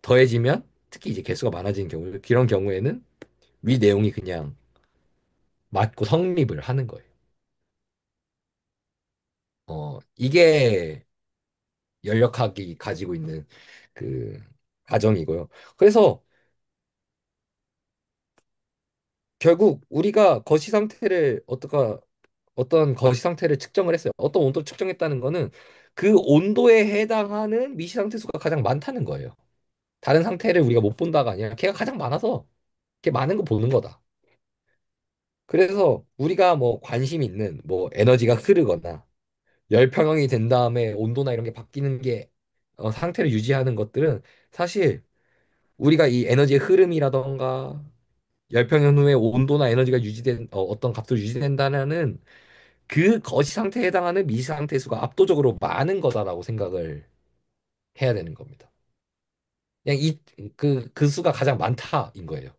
Speaker 2: 더해지면 특히 이제 개수가 많아지는 경우 이런 경우에는 위 내용이 그냥 맞고 성립을 하는 거예요. 이게 열역학이 가지고 있는 그 과정이고요. 그래서 결국 우리가 거시 상태를 어떤 거시 상태를 측정을 했어요. 어떤 온도를 측정했다는 거는 그 온도에 해당하는 미시 상태 수가 가장 많다는 거예요. 다른 상태를 우리가 못 본다가 아니라 걔가 가장 많아서 걔 많은 거 보는 거다. 그래서 우리가 뭐 관심 있는 뭐 에너지가 흐르거나 열평형이 된 다음에 온도나 이런 게 바뀌는 게 상태를 유지하는 것들은 사실 우리가 이 에너지의 흐름이라던가 열평형 후에 온도나 에너지가 유지된 어떤 값으로 유지된다는 그 거시 상태에 해당하는 미시 상태 수가 압도적으로 많은 거다라고 생각을 해야 되는 겁니다. 그냥 그 수가 가장 많다인 거예요.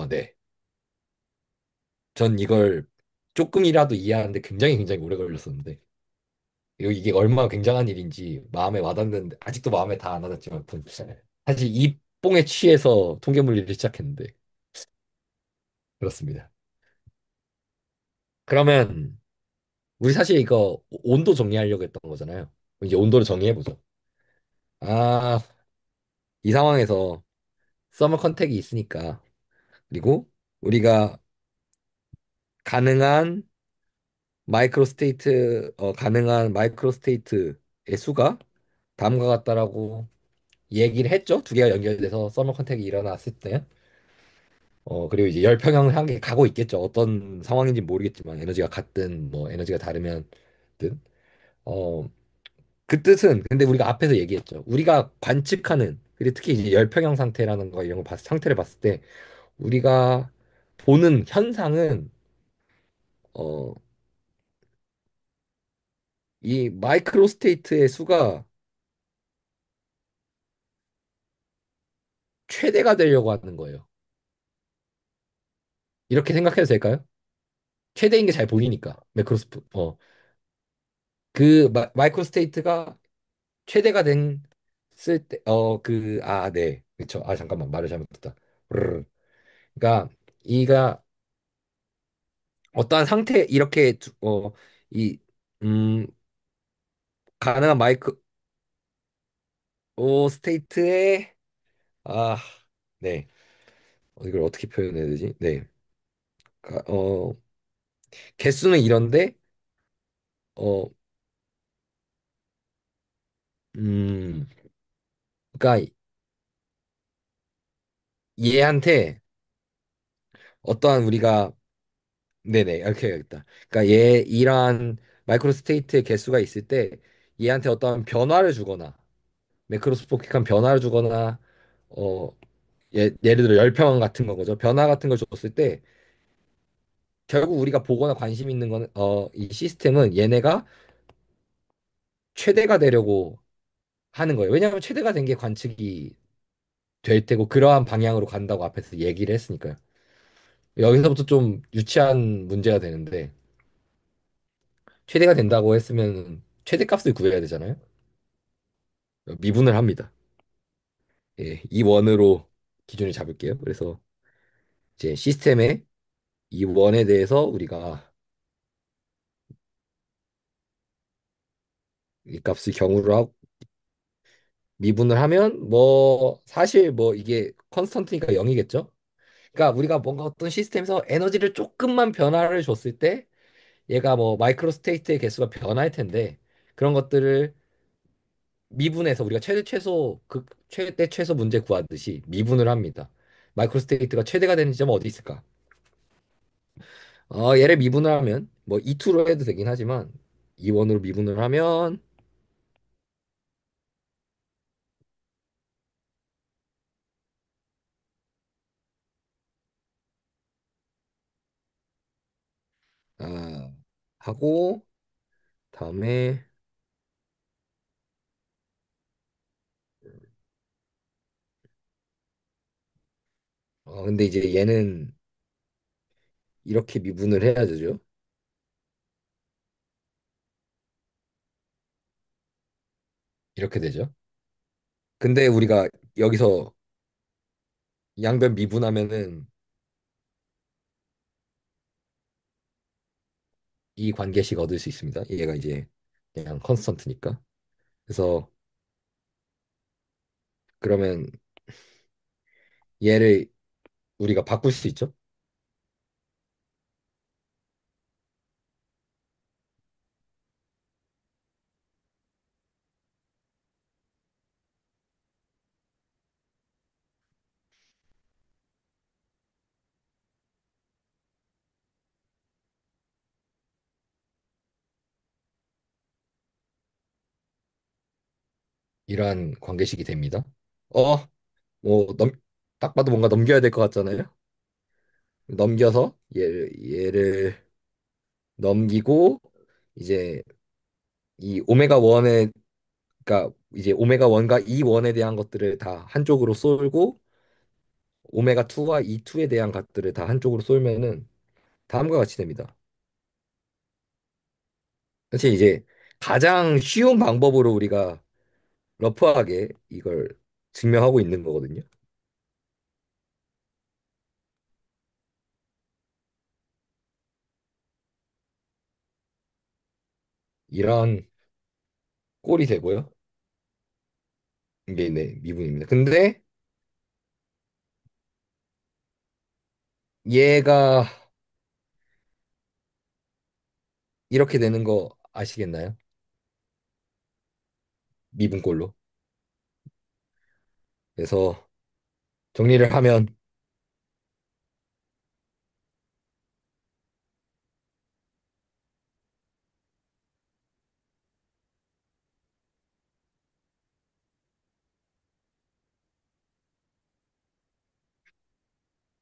Speaker 2: 네. 전 이걸 조금이라도 이해하는데 굉장히 오래 걸렸었는데 이게 얼마나 굉장한 일인지 마음에 와닿는데 아직도 마음에 다 안 와닿지만 아무튼 사실 이 뽕에 취해서 통계물리를 시작했는데 그렇습니다. 그러면 우리 사실 이거 온도 정리하려고 했던 거잖아요. 이제 온도를 정리해보죠. 아, 이 상황에서 서머 컨택이 있으니까 그리고 우리가 가능한 가능한 마이크로 스테이트의 수가 다음과 같다라고 얘기를 했죠. 두 개가 연결돼서 서머 컨택이 일어났을 때. 그리고 이제 열평형을 향해 가고 있겠죠. 어떤 상황인지 모르겠지만 에너지가 같든 뭐 에너지가 다르면 든. 어, 그 뜻은 근데 우리가 앞에서 얘기했죠. 우리가 관측하는 그리고 특히 이제 열평형 상태라는 거 이런 거 상태를 봤을 때 우리가 보는 현상은 어, 이 마이크로 스테이트의 수가 최대가 되려고 하는 거예요. 이렇게 생각해도 될까요? 최대인 게 잘 보이니까 매크로스프 그 마이크로 스테이트가 최대가 됐을 때 네. 그쵸. 잠깐만 말을 잘못했다. 르르. 그러니까 이가 어떠한 상태 이렇게 이 음, 가능한 마이크로 스테이트의 아, 네. 이걸 어떻게 표현해야 되지? 네. 가- 어, 개수는 이런데 어, 음, 그러니까 얘한테 어떠한 우리가 네네 이렇게 해야겠다. 그러니까 얘 이러한 마이크로 스테이트의 개수가 있을 때 얘한테 어떠한 변화를 주거나 매크로스코픽한 변화를 주거나 어 예를 들어 열평 같은 거죠. 변화 같은 걸 줬을 때 결국 우리가 보거나 관심 있는 거는 이 시스템은 얘네가 최대가 되려고 하는 거예요. 왜냐하면 최대가 된 게 관측이 될 테고 그러한 방향으로 간다고 앞에서 얘기를 했으니까요. 여기서부터 좀 유치한 문제가 되는데 최대가 된다고 했으면 최대값을 구해야 되잖아요. 미분을 합니다. 예, 이 원으로 기준을 잡을게요. 그래서 이제 시스템의 이 원에 대해서 우리가 이 값을 경우로 하고 미분을 하면 뭐 사실 뭐 이게 컨스턴트니까 0이겠죠? 그러니까 우리가 뭔가 어떤 시스템에서 에너지를 조금만 변화를 줬을 때 얘가 뭐 마이크로 스테이트의 개수가 변할 텐데 그런 것들을 미분해서 우리가 최대 최소 문제 구하듯이 미분을 합니다. 마이크로 스테이트가 최대가 되는 지점은 어디 있을까? 얘를 미분을 하면 뭐 2투로 해도 되긴 하지만 2원으로 미분을 하면 아 하고 다음에 근데 이제 얘는 이렇게 미분을 해야 되죠. 이렇게 되죠. 근데 우리가 여기서 양변 미분하면은 이 관계식 얻을 수 있습니다. 얘가 이제 그냥 컨스턴트니까. 그래서 그러면 얘를 우리가 바꿀 수 있죠? 이러한 관계식이 됩니다. 어, 뭐, 딱 봐도 뭔가 넘겨야 될 것 같잖아요? 넘겨서 얘를 넘기고, 이제 이 오메가 1에, 그러니까 이제 오메가 1과 이 1에 대한 것들을 다 한쪽으로 쏠고, 오메가 2와 이 2에 대한 것들을 다 한쪽으로 쏠면은 다음과 같이 됩니다. 사실 이제 가장 쉬운 방법으로 우리가 러프하게 이걸 증명하고 있는 거거든요. 이런 꼴이 되고요. 이게 네, 미분입니다. 근데 얘가 이렇게 되는 거 아시겠나요? 미분꼴로. 그래서 정리를 하면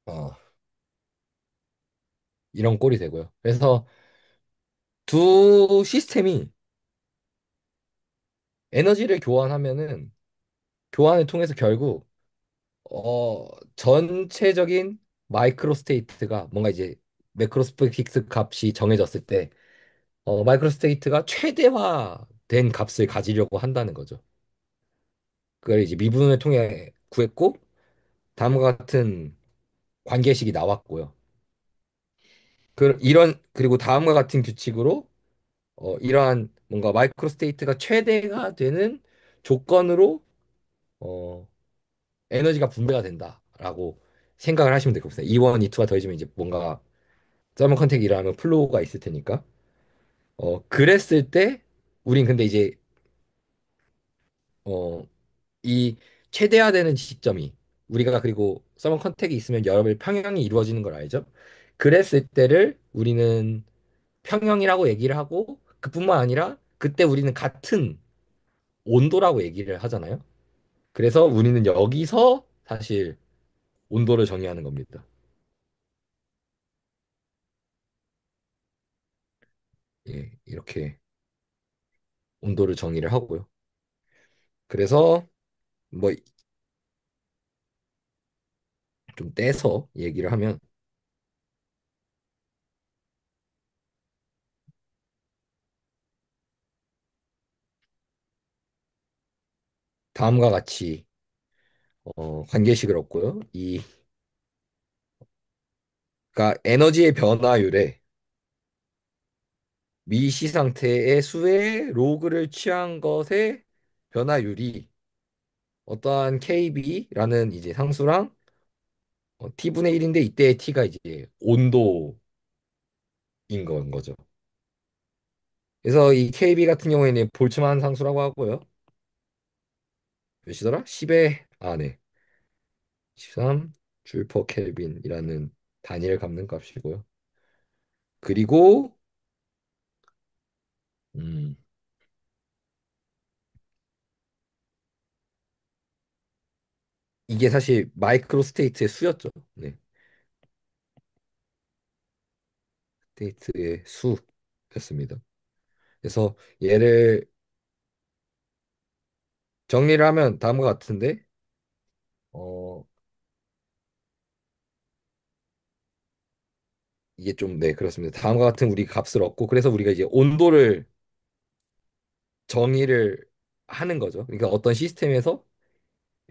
Speaker 2: 어, 이런 꼴이 되고요. 그래서 두 시스템이 에너지를 교환하면은 교환을 통해서 결국 전체적인 마이크로 스테이트가 뭔가 이제 매크로 스택틱스 값이 정해졌을 때 마이크로 스테이트가 최대화된 값을 가지려고 한다는 거죠. 그걸 이제 미분을 통해 구했고 다음과 같은 관계식이 나왔고요. 그리고 다음과 같은 규칙으로 이러한 뭔가 마이크로 스테이트가 최대가 되는 조건으로 어, 에너지가 분배가 된다라고 생각을 하시면 될 것 같습니다. E1, E2가 더해지면 이제 뭔가 서머 컨택이 일어나면 플로우가 있을 테니까. 그랬을 때 우린 근데 이제 어, 이 최대화되는 시점이 우리가 그리고 서머 컨택이 있으면 열의 평형이 이루어지는 걸 알죠? 그랬을 때를 우리는 평형이라고 얘기를 하고 그뿐만 아니라 그때 우리는 같은 온도라고 얘기를 하잖아요. 그래서 우리는 여기서 사실 온도를 정의하는 겁니다. 예, 이렇게 온도를 정의를 하고요. 그래서 뭐 좀 떼서 얘기를 하면 다음과 같이 관계식을 얻고요. 그러니까 에너지의 변화율에 미시 상태의 수의 로그를 취한 것의 변화율이 어떠한 KB라는 이제 상수랑 T분의 1인데 이때의 T가 이제 온도인 건 거죠. 그래서 이 KB 같은 경우에는 볼츠만 상수라고 하고요. 몇이더라? 10의 네. 13 줄 퍼 켈빈이라는 단위를 갖는 값이고요. 그리고 음, 이게 사실 마이크로 스테이트의 수였죠. 네. 스테이트의 수였습니다. 그래서 얘를 정리를 하면 다음과 같은데 어, 이게 좀 네, 그렇습니다. 다음과 같은 우리 값을 얻고 그래서 우리가 이제 온도를 정의를 하는 거죠. 그러니까 어떤 시스템에서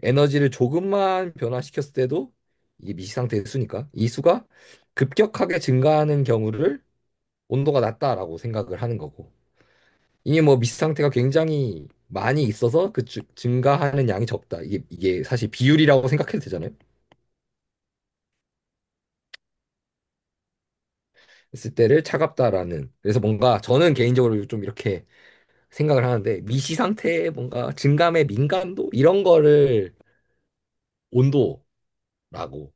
Speaker 2: 에너지를 조금만 변화시켰을 때도 이게 미시 상태의 수니까 이 수가 급격하게 증가하는 경우를 온도가 낮다라고 생각을 하는 거고. 이미 뭐 미시 상태가 굉장히 많이 있어서 그 증가하는 양이 적다. 이게 사실 비율이라고 생각해도 되잖아요. 했을 때를 차갑다라는. 그래서 뭔가 저는 개인적으로 좀 이렇게 생각을 하는데 미시 상태의 뭔가 증감의 민감도 이런 거를 온도라고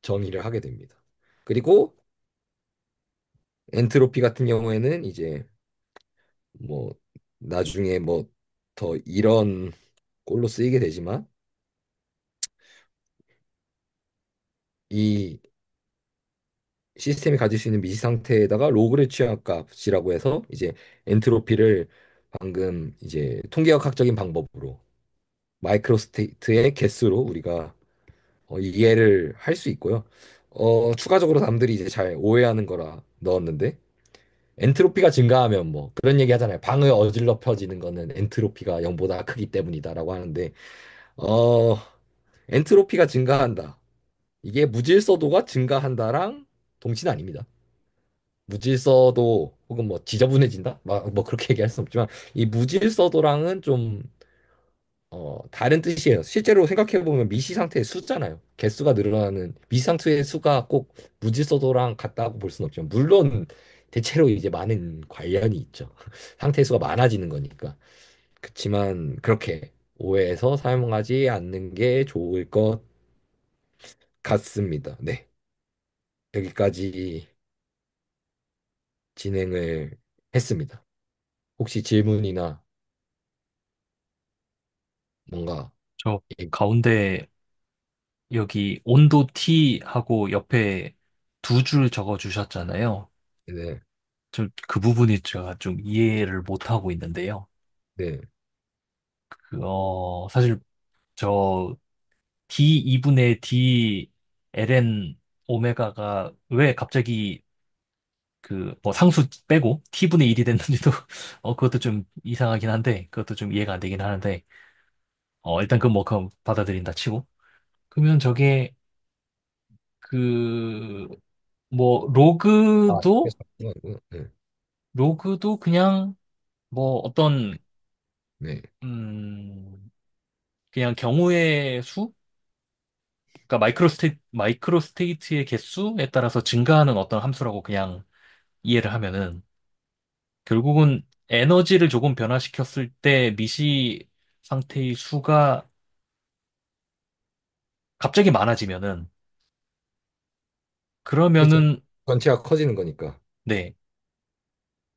Speaker 2: 정의를 하게 됩니다. 그리고 엔트로피 같은 경우에는 이제 뭐 나중에 뭐 더 이런 꼴로 쓰이게 되지만 이 시스템이 가질 수 있는 미시 상태에다가 로그를 취한 값이라고 해서 이제 엔트로피를 방금 이제 통계학적인 방법으로 마이크로 스테이트의 개수로 우리가 이해를 할 수 있고요. 추가적으로 남들이 이제 잘 오해하는 거라 넣었는데 엔트로피가 증가하면 뭐 그런 얘기 하잖아요. 방을 어질러 펴지는 거는 엔트로피가 0보다 크기 때문이다라고 하는데 어 엔트로피가 증가한다. 이게 무질서도가 증가한다랑 동시는 아닙니다. 무질서도 혹은 뭐 지저분해진다? 뭐 그렇게 얘기할 수는 없지만 이 무질서도랑은 좀 다른 뜻이에요. 실제로 생각해보면 미시 상태의 수잖아요. 개수가 늘어나는 미시 상태의 수가 꼭 무질서도랑 같다고 볼 수는 없지만 물론 대체로 이제 많은 관련이 있죠. 상태의 수가 많아지는 거니까. 그렇지만 그렇게 오해해서 사용하지 않는 게 좋을 것 같습니다. 네. 여기까지 진행을 했습니다. 혹시 질문이나 뭔가
Speaker 1: 저
Speaker 2: 예,
Speaker 1: 가운데 여기 온도 T 하고 옆에 두 줄 적어 주셨잖아요.
Speaker 2: 네,
Speaker 1: 저 그 부분이 제가 좀 이해를 못 하고 있는데요.
Speaker 2: 네,
Speaker 1: 사실 저 D 2분의 D ln 오메가가 왜 갑자기 그 뭐 상수 빼고 T분의 1이 됐는지도 그것도 좀 이상하긴 한데 그것도 좀 이해가 안 되긴 하는데 일단 그 뭐 그럼 받아들인다 치고 그러면 저게 그 뭐
Speaker 2: 아, 그래서 네,
Speaker 1: 로그도 그냥 뭐 어떤
Speaker 2: 네,
Speaker 1: 음 그냥 경우의 수? 그러니까 마이크로 스테이트의 개수에 따라서 증가하는 어떤 함수라고 그냥 이해를 하면은 결국은 에너지를 조금 변화시켰을 때 미시 상태의 수가 갑자기 많아지면은
Speaker 2: 그렇죠.
Speaker 1: 그러면은
Speaker 2: 전체가 커지는 거니까.
Speaker 1: 네.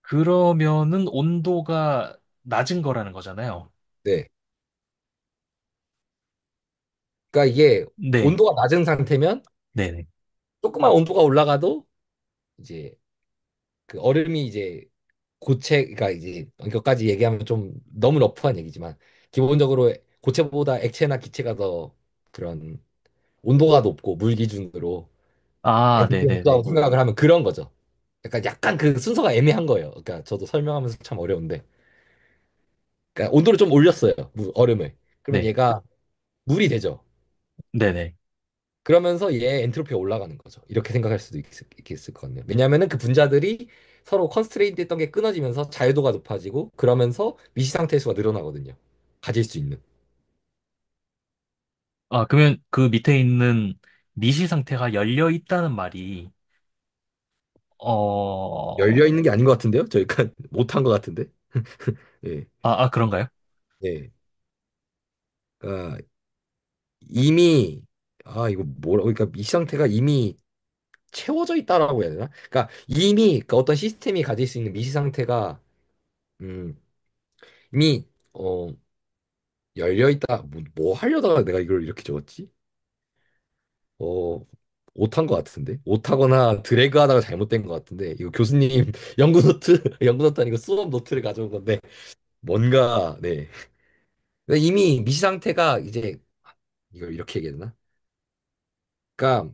Speaker 1: 그러면은 온도가 낮은 거라는 거잖아요.
Speaker 2: 네. 그러니까 이게
Speaker 1: 네.
Speaker 2: 온도가 낮은 상태면
Speaker 1: 네네.
Speaker 2: 조금만 온도가 올라가도 이제 그 얼음이 이제 고체가 이제 이것까지 얘기하면 좀 너무 러프한 얘기지만 기본적으로 고체보다 액체나 기체가 더 그런 온도가 높고 물 기준으로
Speaker 1: 아,
Speaker 2: 에너지가 높다고
Speaker 1: 네네네.
Speaker 2: 생각을 하면 그런 거죠. 약간 그 순서가 애매한 거예요. 그러니까 저도 설명하면서 참 어려운데. 그러니까 온도를 좀 올렸어요. 얼음을. 그러면
Speaker 1: 네.
Speaker 2: 얘가 물이 되죠.
Speaker 1: 네네.
Speaker 2: 그러면서 얘 엔트로피가 올라가는 거죠. 이렇게 생각할 수도 있을 것 같네요. 왜냐하면은 그 분자들이 서로 컨스트레인트 했던 게 끊어지면서 자유도가 높아지고 그러면서 미시 상태 수가 늘어나거든요. 가질 수 있는.
Speaker 1: 아, 그러면 그 밑에 있는 미시 상태가 열려 있다는 말이,
Speaker 2: 열려
Speaker 1: 어,
Speaker 2: 있는 게 아닌 것 같은데요? 저 약간 못한 것 같은데? 예.
Speaker 1: 그런가요?
Speaker 2: 예. 그러니까 이미 이거 뭐라 그러니까 미시 상태가 이미 채워져 있다라고 해야 되나? 그러니까 이미 그 어떤 시스템이 가질 수 있는 미시 상태가 음, 이미 열려 있다. 뭐 하려다가 내가 이걸 이렇게 적었지? 어, 못한 것 같은데? 못하거나 드래그 하다가 잘못된 것 같은데 이거 교수님 연구 노트 연구 노트 아니고 수업 노트를 가져온 건데 뭔가 네. 근데 이미 미시 상태가 이제 이걸 이렇게 얘기해야 되나? 그러니까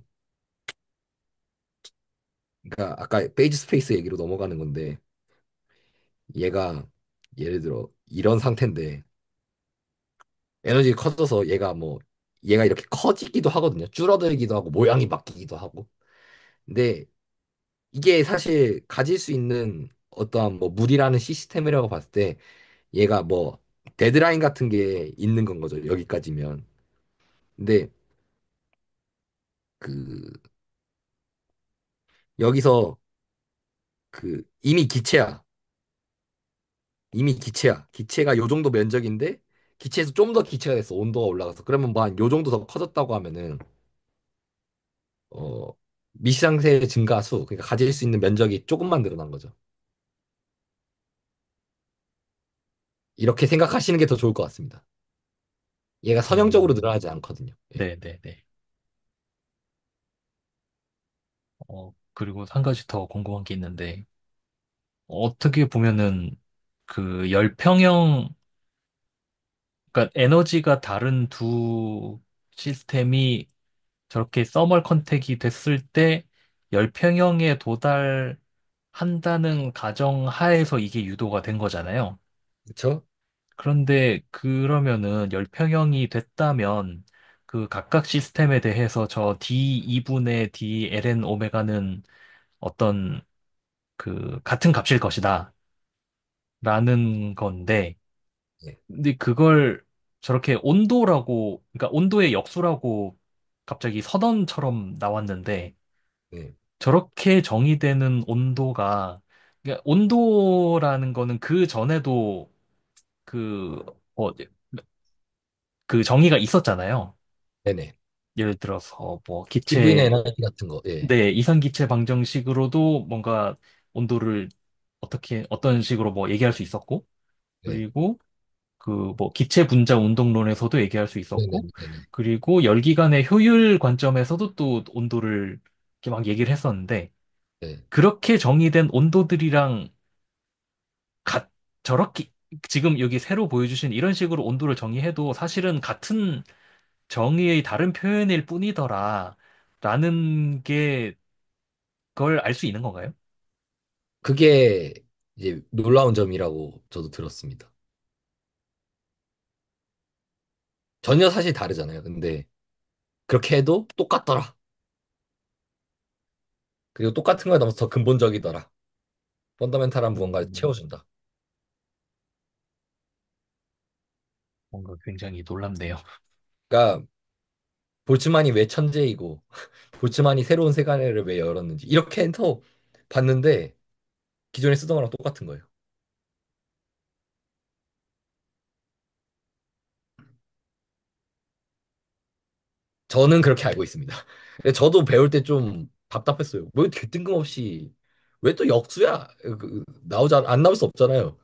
Speaker 2: 그러니까 아까 페이지 스페이스 얘기로 넘어가는 건데 얘가 예를 들어 이런 상태인데 에너지 커져서 얘가 이렇게 커지기도 하거든요. 줄어들기도 하고 모양이 바뀌기도 하고. 근데 이게 사실 가질 수 있는 어떠한 뭐 물이라는 시스템이라고 봤을 때 얘가 뭐 데드라인 같은 게 있는 건 거죠. 여기까지면. 근데 그 여기서 그 이미 기체야. 이미 기체야. 기체가 요 정도 면적인데 기체에서 좀 더 기체가 됐어. 온도가 올라가서. 그러면 뭐 한 요 정도 더 커졌다고 하면은 어 미시상세의 증가수, 그러니까 가질 수 있는 면적이 조금만 늘어난 거죠. 이렇게 생각하시는 게 더 좋을 것 같습니다. 얘가 선형적으로
Speaker 1: 음,
Speaker 2: 늘어나지 않거든요. 예.
Speaker 1: 네네네. 그리고 한 가지 더 궁금한 게 있는데, 어떻게 보면은 그 열평형, 그러니까 에너지가 다른 두 시스템이 저렇게 서멀 컨택이 됐을 때 열평형에 도달한다는 가정 하에서 이게 유도가 된 거잖아요.
Speaker 2: 그렇죠?
Speaker 1: 그런데 그러면은 열평형이 됐다면 그 각각 시스템에 대해서 저 D2분의 DLN 오메가는 어떤 그 같은 값일 것이다 라는 건데,
Speaker 2: 예.
Speaker 1: 근데 그걸 저렇게 온도라고, 그러니까 온도의 역수라고 갑자기 선언처럼 나왔는데,
Speaker 2: 예.
Speaker 1: 저렇게 정의되는 온도가, 그러니까 온도라는 거는 그 전에도 그, 그 정의가 있었잖아요.
Speaker 2: 네네.
Speaker 1: 예를 들어서 뭐
Speaker 2: TV나
Speaker 1: 기체,
Speaker 2: 에너지 같은 거. 예.
Speaker 1: 네, 이산기체 방정식으로도 뭔가 온도를 어떻게, 어떤 식으로 뭐 얘기할 수 있었고,
Speaker 2: 예.
Speaker 1: 그리고 그 뭐 기체 분자 운동론에서도 얘기할 수 있었고,
Speaker 2: 네네네.
Speaker 1: 그리고 열기관의 효율 관점에서도 또 온도를 이렇게 막 얘기를 했었는데,
Speaker 2: 네.
Speaker 1: 그렇게 정의된 온도들이랑 같, 저렇게, 지금 여기 새로 보여주신 이런 식으로 온도를 정의해도 사실은 같은 정의의 다른 표현일 뿐이더라. 라는 게 그걸 알 수 있는 건가요?
Speaker 2: 그게 이제 놀라운 점이라고 저도 들었습니다. 전혀 사실 다르잖아요. 근데 그렇게 해도 똑같더라. 그리고 똑같은 거에 넘어서 더 근본적이더라. 펀더멘탈한 무언가를
Speaker 1: 음,
Speaker 2: 채워준다.
Speaker 1: 뭔가 굉장히 놀랍네요.
Speaker 2: 그러니까 볼츠만이 왜 천재이고 볼츠만이 새로운 세계를 왜 열었는지 이렇게 해서 봤는데 기존에 쓰던 거랑 똑같은 거예요. 저는 그렇게 알고 있습니다. 근데 저도 배울 때 좀 답답했어요. 왜 이렇게 뜬금없이 왜 또 역수야? 나오자 안 나올 수 없잖아요.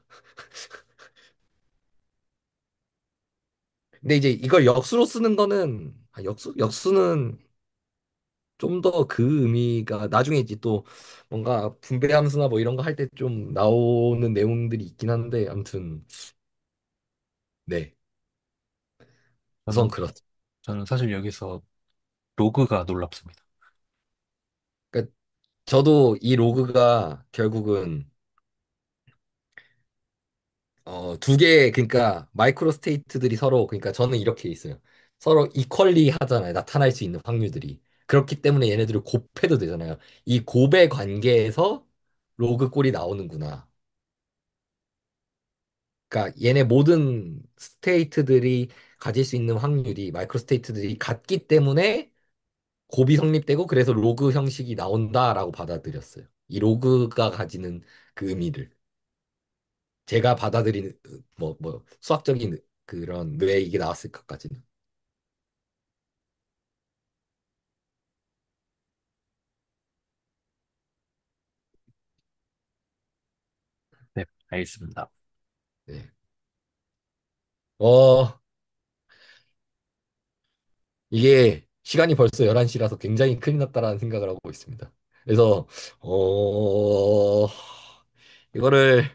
Speaker 2: 근데 이제 이걸 역수로 쓰는 거는 역수는 좀 더 그 의미가 나중에 이제 또 뭔가 분배 함수나 뭐 이런 거 할 때 좀 나오는 내용들이 있긴 한데 아무튼 네. 우선
Speaker 1: 저는,
Speaker 2: 그렇죠.
Speaker 1: 저는 사실 여기서 로그가 놀랍습니다.
Speaker 2: 그러니까 저도 이 로그가 결국은 두 개, 그러니까 마이크로 스테이트들이 서로, 그러니까 저는 이렇게 있어요. 서로 이퀄리 하잖아요. 나타날 수 있는 확률들이. 그렇기 때문에 얘네들을 곱해도 되잖아요. 이 곱의 관계에서 로그 꼴이 나오는구나. 그러니까 얘네 모든 스테이트들이 가질 수 있는 확률이 마이크로 스테이트들이 같기 때문에 곱이 성립되고 그래서 로그 형식이 나온다라고 받아들였어요. 이 로그가 가지는 그 의미를. 제가 받아들이는 뭐 수학적인 그런 왜 이게 나왔을 것까지는.
Speaker 1: 네, 알겠습니다.
Speaker 2: 네. 어, 이게 시간이 벌써 11시라서 굉장히 큰일 났다라는 생각을 하고 있습니다. 그래서 어, 이거를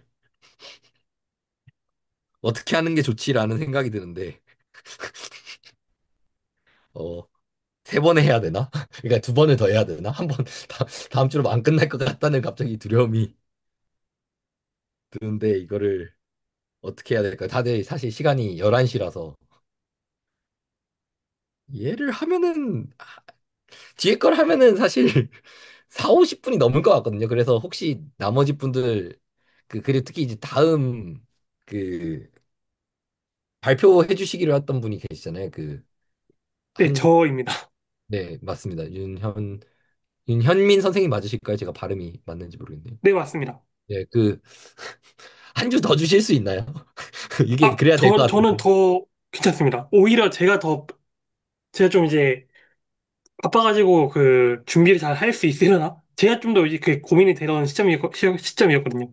Speaker 2: 어떻게 하는 게 좋지라는 생각이 드는데 어, 세 번에 해야 되나? 그러니까 두 번을 더 해야 되나? 한 번 다음 주로 안 끝날 것 같다는 갑자기 두려움이 드는데 이거를 어떻게 해야 될까? 다들 사실 시간이 11시라서 얘를 하면은 뒤에 걸 하면은 사실 4, 50분이 넘을 것 같거든요. 그래서 혹시 나머지 분들 그리고 특히 이제 다음 그 발표해 주시기로 했던 분이 계시잖아요.
Speaker 4: 네,
Speaker 2: 한국
Speaker 4: 저입니다.
Speaker 2: 네, 맞습니다. 윤현민 선생님 맞으실까요? 제가 발음이 맞는지 모르겠네요.
Speaker 4: 네, 맞습니다.
Speaker 2: 네, 한 주 더 주실 수 있나요? 이게 그래야 될 것
Speaker 4: 저는
Speaker 2: 같은데.
Speaker 4: 더 괜찮습니다. 오히려 제가 좀 이제 바빠가지고 그 준비를 잘 할 수 있으려나? 제가 좀 더 이제 그 고민이 되던 시점이었거든요.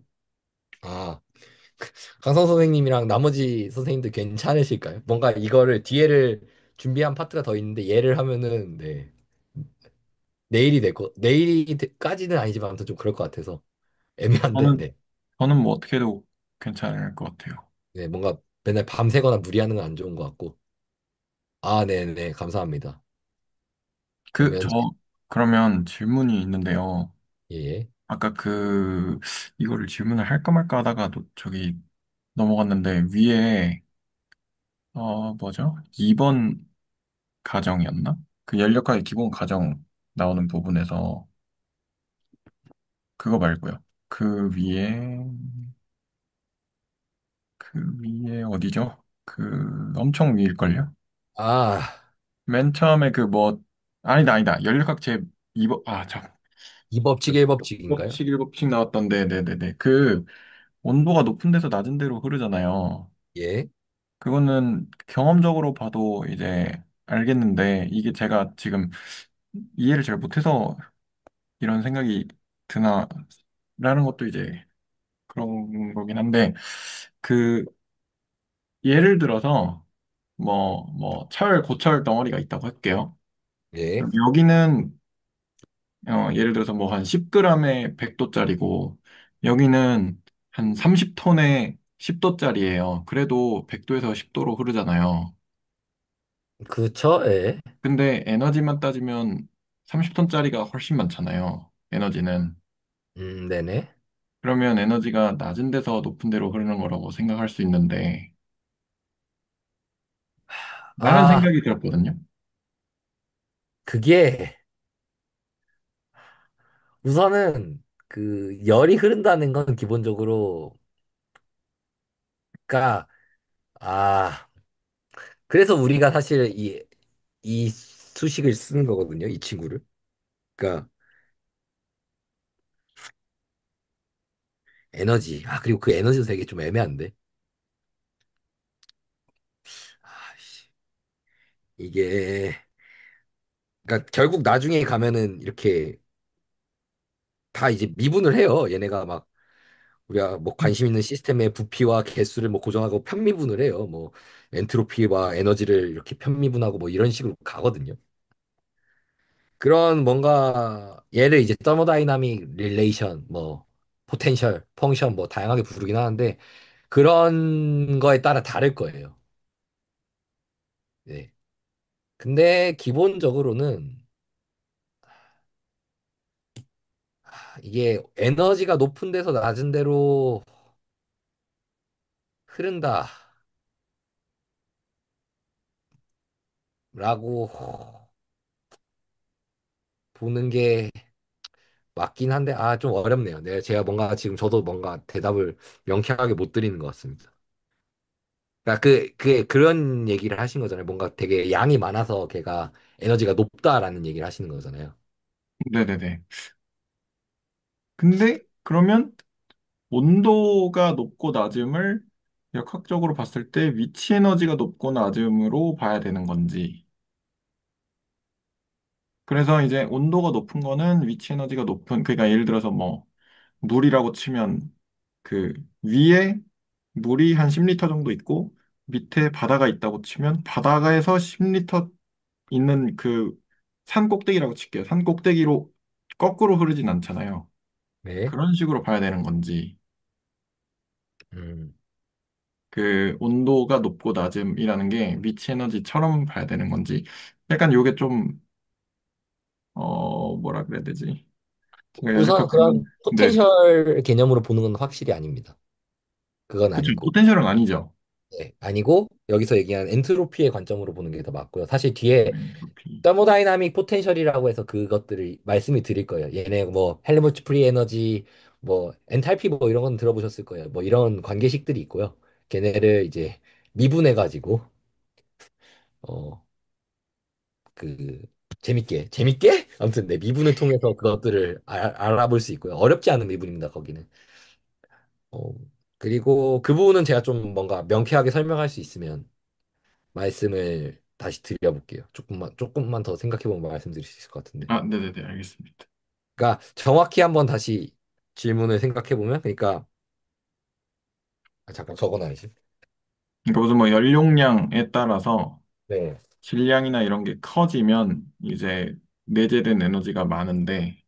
Speaker 2: 아, 강성 선생님이랑 나머지 선생님들 괜찮으실까요? 뭔가 이거를 뒤에를 준비한 파트가 더 있는데 얘를 하면은 네. 내일까지는 아니지만 아무튼 좀 그럴 것 같아서 애매한데
Speaker 5: 저는,
Speaker 2: 네.
Speaker 5: 저는 뭐 어떻게 해도 괜찮을 것 같아요.
Speaker 2: 네, 뭔가 맨날 밤새거나 무리하는 건 안 좋은 것 같고. 아, 네, 네, 감사합니다.
Speaker 5: 그,
Speaker 2: 그러면
Speaker 5: 저, 그러면 질문이 있는데요.
Speaker 2: 예, 예.
Speaker 5: 아까 이거를 질문을 할까 말까 하다가 저기 넘어갔는데, 위에, 뭐죠? 2번 가정이었나? 그 연력학의 기본 가정 나오는 부분에서, 그거 말고요. 그 위에, 어디죠? 엄청 위일걸요?
Speaker 2: 아,
Speaker 5: 맨 처음에 아니다, 아니다. 연력학 제 2번, 참.
Speaker 2: 이법칙, 일법칙인가요?
Speaker 5: 법칙, 일법칙 나왔던데, 네네네. 온도가 높은 데서 낮은 데로 흐르잖아요.
Speaker 2: 예.
Speaker 5: 그거는 경험적으로 봐도 이제 알겠는데, 이게 제가 지금 이해를 잘 못해서 이런 생각이 드나라는 것도 이제 그런 거긴 한데, 그, 예를 들어서, 고철 덩어리가 있다고 할게요.
Speaker 2: 예.
Speaker 5: 그럼 여기는, 예를 들어서 뭐 한 10g에 100도짜리고, 여기는 한 30톤에 10도짜리예요. 그래도 100도에서 10도로 흐르잖아요.
Speaker 2: 그쵸, 예.
Speaker 5: 근데 에너지만 따지면 30톤짜리가 훨씬 많잖아요. 에너지는.
Speaker 2: 네네.
Speaker 5: 그러면 에너지가 낮은 데서 높은 데로 흐르는 거라고 생각할 수 있는데, 라는
Speaker 2: 아,
Speaker 5: 생각이 들었거든요.
Speaker 2: 그게 우선은 열이 흐른다는 건 기본적으로, 그니까, 아, 그래서 우리가 사실 이 수식을 쓰는 거거든요, 이 친구를. 그니까, 에너지. 아, 그리고 그 에너지도 되게 좀 애매한데. 아, 씨. 이게, 그러니까 결국 나중에 가면은 이렇게 다 이제 미분을 해요. 얘네가 막 우리가 뭐 관심 있는 시스템의 부피와 개수를 뭐 고정하고 편미분을 해요. 뭐 엔트로피와 에너지를 이렇게 편미분하고 뭐 이런 식으로 가거든요. 그런 뭔가 얘를 이제 더모다이나믹 릴레이션 뭐 포텐셜 펑션 뭐 다양하게 부르긴 하는데 그런 거에 따라 다를 거예요. 네. 근데 기본적으로는 이게 에너지가 높은 데서 낮은 데로 흐른다라고 보는 게 맞긴 한데 좀 어렵네요. 제가 뭔가 지금 저도 뭔가 대답을 명쾌하게 못 드리는 것 같습니다. 그러니까 그런 얘기를 하신 거잖아요. 뭔가 되게 양이 많아서 걔가 에너지가 높다라는 얘기를 하시는 거잖아요.
Speaker 5: 네네네. 근데, 그러면 온도가 높고 낮음을 역학적으로 봤을 때 위치 에너지가 높고 낮음으로 봐야 되는 건지. 그래서 이제 온도가 높은 거는 위치 에너지가 그러니까 예를 들어서 물이라고 치면 그 위에 물이 한 10리터 정도 있고 밑에 바다가 있다고 치면 바다가에서 10리터 있는 산 꼭대기라고 칠게요. 산 꼭대기로 거꾸로 흐르진 않잖아요.
Speaker 2: 네.
Speaker 5: 그런 식으로 봐야 되는 건지.
Speaker 2: 음.
Speaker 5: 온도가 높고 낮음이라는 게 위치 에너지처럼 봐야 되는 건지. 약간 요게 좀, 뭐라 그래야 되지? 제가
Speaker 2: 우선
Speaker 5: 연력학
Speaker 2: 그런
Speaker 5: 네.
Speaker 2: 포텐셜 개념으로 보는 건 확실히 아닙니다. 그건
Speaker 5: 그쵸.
Speaker 2: 아니고.
Speaker 5: 포텐셜은 아니죠.
Speaker 2: 네, 아니고 여기서 얘기한 엔트로피의 관점으로 보는 게 더 맞고요. 사실 뒤에
Speaker 5: 엔트로피.
Speaker 2: 더모다이나믹 포텐셜이라고 해서 그것들을 말씀이 드릴 거예요. 얘네 뭐 헬무트 프리 에너지, 뭐 엔탈피 뭐 이런 건 들어보셨을 거예요. 뭐 이런 관계식들이 있고요. 걔네를 이제 미분해가지고 어 그 재밌게 아무튼 네 미분을 통해서 그것들을 알아볼 수 있고요. 어렵지 않은 미분입니다. 거기는. 어 그리고 그 부분은 제가 좀 뭔가 명쾌하게 설명할 수 있으면 말씀을 다시 드려볼게요. 조금만 더 생각해보면 말씀드릴 수 있을 것 같은데.
Speaker 5: 아, 네네네, 알겠습니다.
Speaker 2: 그러니까 정확히 한번 다시 질문을 생각해보면, 그러니까 잠깐 적어놔야지.
Speaker 5: 그러니까 무슨 뭐 연용량에 따라서
Speaker 2: 네,
Speaker 5: 질량이나 이런 게 커지면 이제 내재된 에너지가 많은데,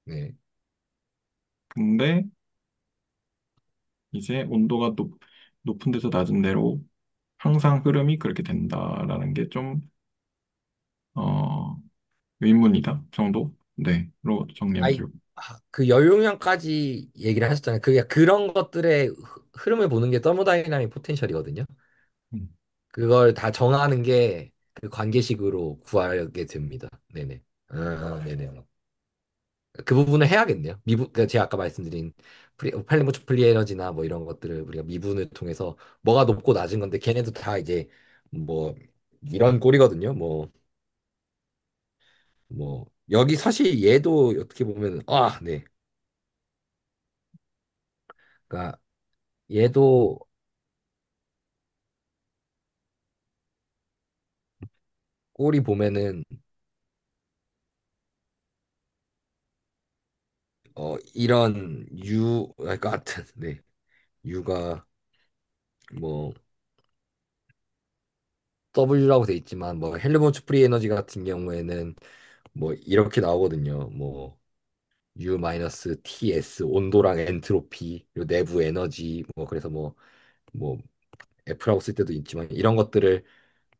Speaker 2: 네.
Speaker 5: 근데 이제 온도가 높은 데서 낮은 데로 항상 흐름이 그렇게 된다라는 게 좀, 어, 의문이다 정도? 네, 로
Speaker 2: 아이,
Speaker 5: 정리하시고.
Speaker 2: 그 연용량까지 얘기를 하셨잖아요. 그게 그런 것들의 흐름을 보는 게 더모다이나믹 포텐셜이거든요.
Speaker 5: 음.
Speaker 2: 그걸 다 정하는 게 그 관계식으로 구하게 됩니다. 네네. 네네. 그 부분을 해야겠네요. 그러니까 제가 아까 말씀드린 팔리모츠 플리 에너지나 뭐 이런 것들을 우리가 미분을 통해서 뭐가 높고 낮은 건데 걔네도 다 이제 뭐 이런 꼴이거든요. 뭐 여기 사실 얘도 어떻게 보면 네. 그러니까 얘도 꼴이 보면은 이런 U 그러니까 하여튼 네. U가 뭐 W라고 돼 있지만 뭐 헬리몬트 프리 에너지 같은 경우에는 뭐 이렇게 나오거든요. 뭐 U-TS 온도랑 엔트로피 그리고 내부 에너지 뭐 그래서 뭐 F라고 쓸 때도 있지만 이런 것들을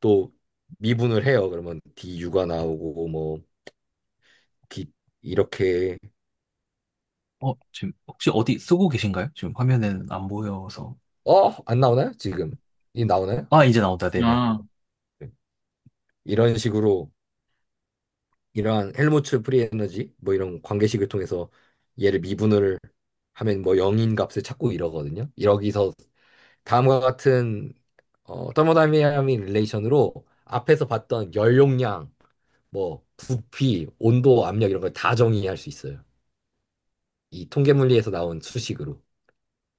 Speaker 2: 또 미분을 해요. 그러면 DU가 나오고 뭐 D 이렇게
Speaker 1: 지금 혹시 어디 쓰고 계신가요? 지금 화면에는 안 보여서.
Speaker 2: 안 나오나요? 지금 이 나오나요?
Speaker 1: 아, 이제 나온다. 네네.
Speaker 5: 아,
Speaker 2: 네. 이런 식으로 이러한 헬무츠 프리 에너지 뭐 이런 관계식을 통해서 얘를 미분을 하면 뭐 영인 값을 찾고 이러거든요. 여기서 다음과 같은 더모다이나믹 릴레이션으로 앞에서 봤던 연용량, 뭐 부피, 온도, 압력 이런 걸 다 정의할 수 있어요. 이 통계물리에서 나온 수식으로